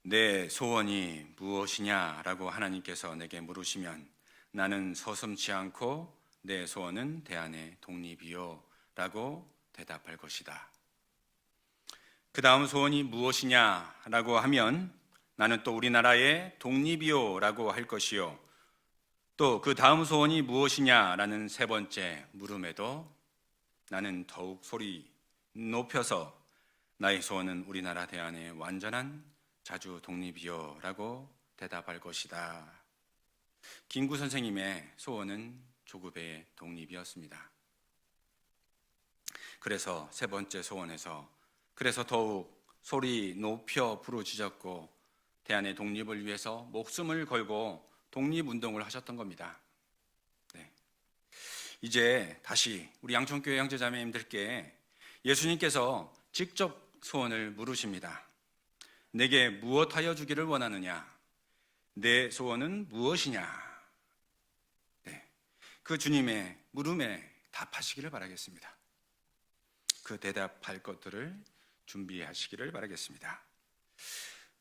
내 소원이 무엇이냐라고 하나님께서 내게 물으시면 나는 서슴지 않고 내 소원은 대한의 독립이요 라고 대답할 것이다. 그 다음 소원이 무엇이냐라고 하면 나는 또 우리나라의 독립이요 라고 할 것이요, 또 그 다음 소원이 무엇이냐라는 세 번째 물음에도 나는 더욱 소리 높여서 나의 소원은 우리나라 대한의 완전한 자주 독립이요 라고 대답할 것이다. 김구 선생님의 소원은 조국의 독립이었습니다. 그래서 세 번째 소원에서 그래서 더욱 소리 높여 부르짖었고 대한의 독립을 위해서 목숨을 걸고 독립운동을 하셨던 겁니다. 네. 이제 다시 우리 양천교회 형제자매님들께 예수님께서 직접 소원을 물으십니다. 내게 무엇하여 주기를 원하느냐? 내 소원은 무엇이냐? 네. 그 주님의 물음에 답하시기를 바라겠습니다. 그 대답할 것들을 준비하시기를 바라겠습니다.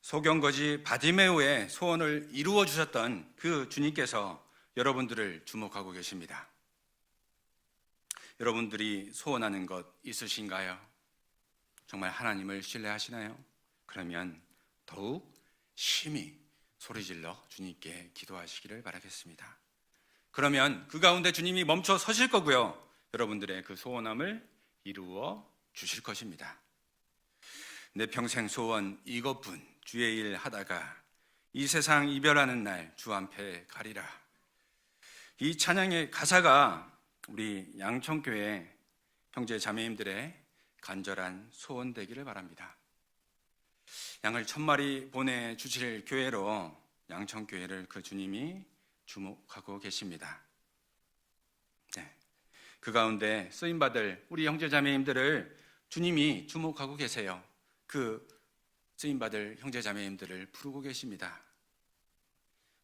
소경거지 바디메오의 소원을 이루어 주셨던 그 주님께서 여러분들을 주목하고 계십니다. 여러분들이 소원하는 것 있으신가요? 정말 하나님을 신뢰하시나요? 그러면 더욱 심히 소리질러 주님께 기도하시기를 바라겠습니다. 그러면 그 가운데 주님이 멈춰 서실 거고요, 여러분들의 그 소원함을 이루어 주실 것입니다. 내 평생 소원 이것뿐, 주의 일 하다가 이 세상 이별하는 날 주 앞에 가리라. 이 찬양의 가사가 우리 양천교회 형제 자매님들의 간절한 소원 되기를 바랍니다. 양을 1000마리 보내주실 교회로 양천교회를 그 주님이 주목하고 계십니다. 네. 그 가운데 쓰임받을 우리 형제자매님들을 주님이 주목하고 계세요. 그 쓰임받을 형제자매님들을 부르고 계십니다.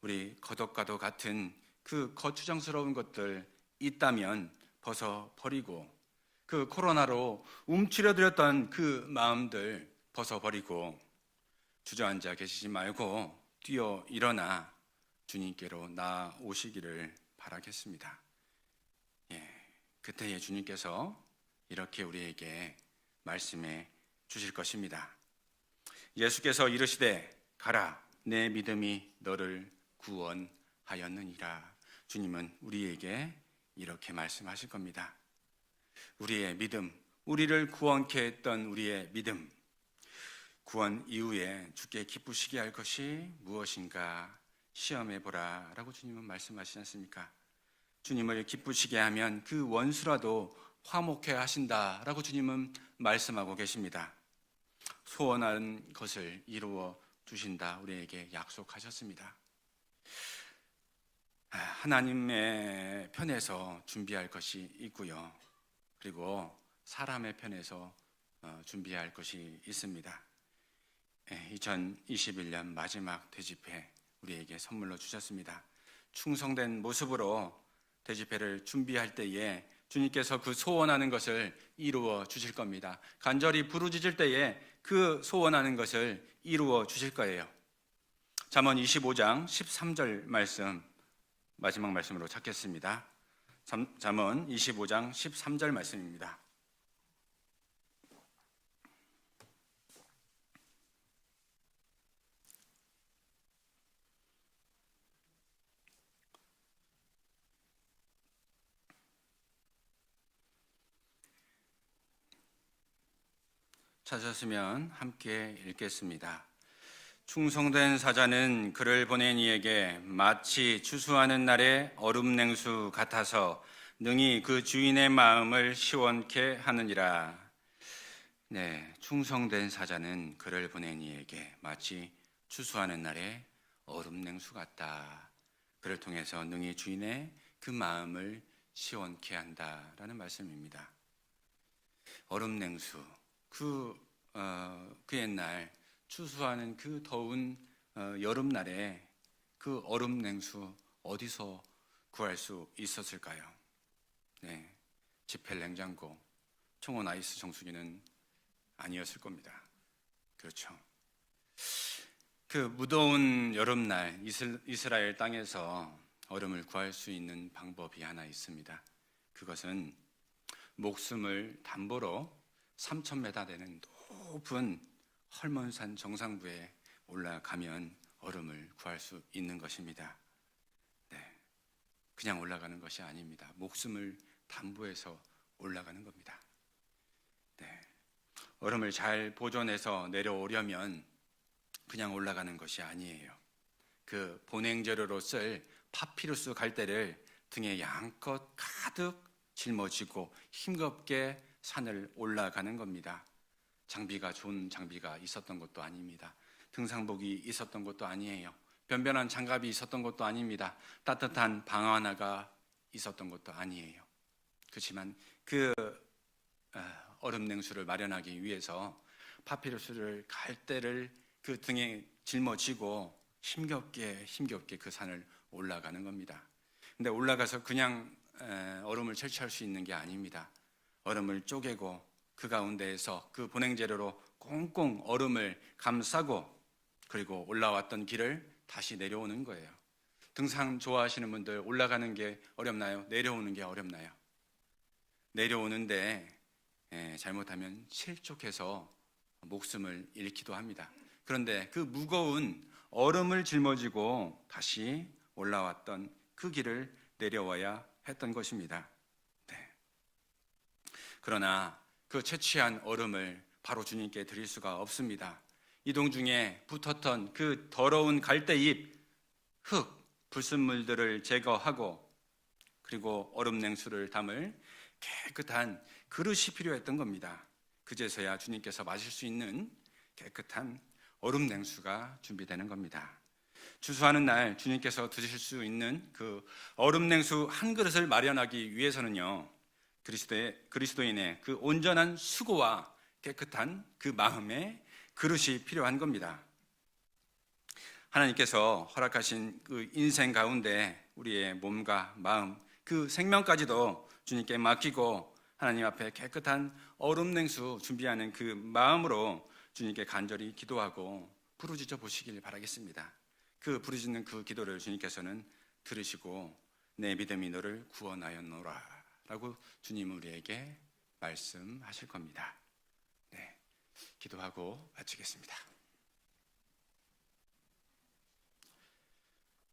우리 거덕과도 같은 그 거추장스러운 것들 있다면 벗어버리고, 그 코로나로 움츠려들었던 그 마음들 벗어버리고 주저앉아 계시지 말고 뛰어 일어나 주님께로 나오시기를 바라겠습니다. 그때에 주님께서 이렇게 우리에게 말씀해 주실 것입니다. 예수께서 이르시되 가라, 내 믿음이 너를 구원하였느니라. 주님은 우리에게 이렇게 말씀하실 겁니다. 우리의 믿음, 우리를 구원케 했던 우리의 믿음, 구원 이후에 주께 기쁘시게 할 것이 무엇인가 시험해 보라 라고 주님은 말씀하시지 않습니까? 주님을 기쁘시게 하면 그 원수라도 화목해 하신다 라고 주님은 말씀하고 계십니다. 소원한 것을 이루어 주신다 우리에게 약속하셨습니다. 하나님의 편에서 준비할 것이 있고요, 그리고 사람의 편에서 준비할 것이 있습니다. 2021년 마지막 대집회 우리에게 선물로 주셨습니다. 충성된 모습으로 대집회를 준비할 때에 주님께서 그 소원하는 것을 이루어 주실 겁니다. 간절히 부르짖을 때에 그 소원하는 것을 이루어 주실 거예요. 잠언 25장 13절 말씀, 마지막 말씀으로 찾겠습니다. 잠언 25장 13절 말씀입니다. 찾으셨으면 함께 읽겠습니다. 충성된 사자는 그를 보낸 이에게 마치 추수하는 날의 얼음 냉수 같아서 능히 그 주인의 마음을 시원케 하느니라. 네, 충성된 사자는 그를 보낸 이에게 마치 추수하는 날의 얼음 냉수 같다. 그를 통해서 능히 주인의 그 마음을 시원케 한다라는 말씀입니다. 얼음 냉수, 그 옛날 추수하는 그 더운 여름날에 그 얼음 냉수 어디서 구할 수 있었을까요? 네, 지펠 냉장고, 청원 아이스 정수기는 아니었을 겁니다. 그렇죠. 그 무더운 여름날 이스라엘 땅에서 얼음을 구할 수 있는 방법이 하나 있습니다. 그것은 목숨을 담보로 3,000m 되는 높은 헐몬산 정상부에 올라가면 얼음을 구할 수 있는 것입니다. 네, 그냥 올라가는 것이 아닙니다. 목숨을 담보해서 올라가는 겁니다. 네, 얼음을 잘 보존해서 내려오려면 그냥 올라가는 것이 아니에요. 그 보냉재료로 쓸 파피루스 갈대를 등에 양껏 가득 짊어지고 힘겹게 산을 올라가는 겁니다. 장비가 좋은 장비가 있었던 것도 아닙니다. 등산복이 있었던 것도 아니에요. 변변한 장갑이 있었던 것도 아닙니다. 따뜻한 방 하나가 있었던 것도 아니에요. 그렇지만 그 얼음 냉수를 마련하기 위해서 파피루스를 갈대를 그 등에 짊어지고 힘겹게 그 산을 올라가는 겁니다. 근데 올라가서 그냥 얼음을 채취할 수 있는 게 아닙니다. 얼음을 쪼개고 그 가운데에서 그 보냉재료로 꽁꽁 얼음을 감싸고 그리고 올라왔던 길을 다시 내려오는 거예요. 등산 좋아하시는 분들 올라가는 게 어렵나요? 내려오는 게 어렵나요? 내려오는데 잘못하면 실족해서 목숨을 잃기도 합니다. 그런데 그 무거운 얼음을 짊어지고 다시 올라왔던 그 길을 내려와야 했던 것입니다. 네. 그러나 그 채취한 얼음을 바로 주님께 드릴 수가 없습니다. 이동 중에 붙었던 그 더러운 갈대잎, 흙, 불순물들을 제거하고 그리고 얼음 냉수를 담을 깨끗한 그릇이 필요했던 겁니다. 그제서야 주님께서 마실 수 있는 깨끗한 얼음 냉수가 준비되는 겁니다. 추수하는 날 주님께서 드실 수 있는 그 얼음 냉수 한 그릇을 마련하기 위해서는요, 그리스도인의 그 온전한 수고와 깨끗한 그 마음의 그릇이 필요한 겁니다. 하나님께서 허락하신 그 인생 가운데 우리의 몸과 마음, 그 생명까지도 주님께 맡기고 하나님 앞에 깨끗한 얼음 냉수 준비하는 그 마음으로 주님께 간절히 기도하고 부르짖어 보시길 바라겠습니다. 그 부르짖는 그 기도를 주님께서는 들으시고 내 믿음이 너를 구원하였노라 라고 주님 우리에게 말씀하실 겁니다. 네, 기도하고 마치겠습니다.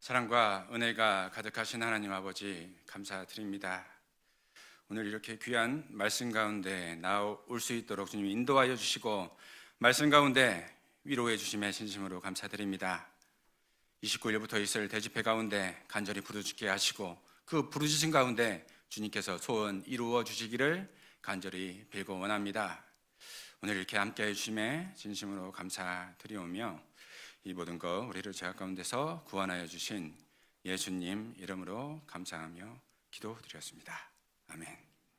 사랑과 은혜가 가득하신 하나님 아버지 감사드립니다. 오늘 이렇게 귀한 말씀 가운데 나올 수 있도록 주님이 인도하여 주시고 말씀 가운데 위로해 주심에 진심으로 감사드립니다. 29일부터 있을 대집회 가운데 간절히 부르짖게 하시고 그 부르짖음 가운데 주님께서 소원 이루어 주시기를 간절히 빌고 원합니다. 오늘 이렇게 함께 해주심에 진심으로 감사드리오며 이 모든 것 우리를 죄악 가운데서 구원하여 주신 예수님 이름으로 감사하며 기도드렸습니다. 아멘.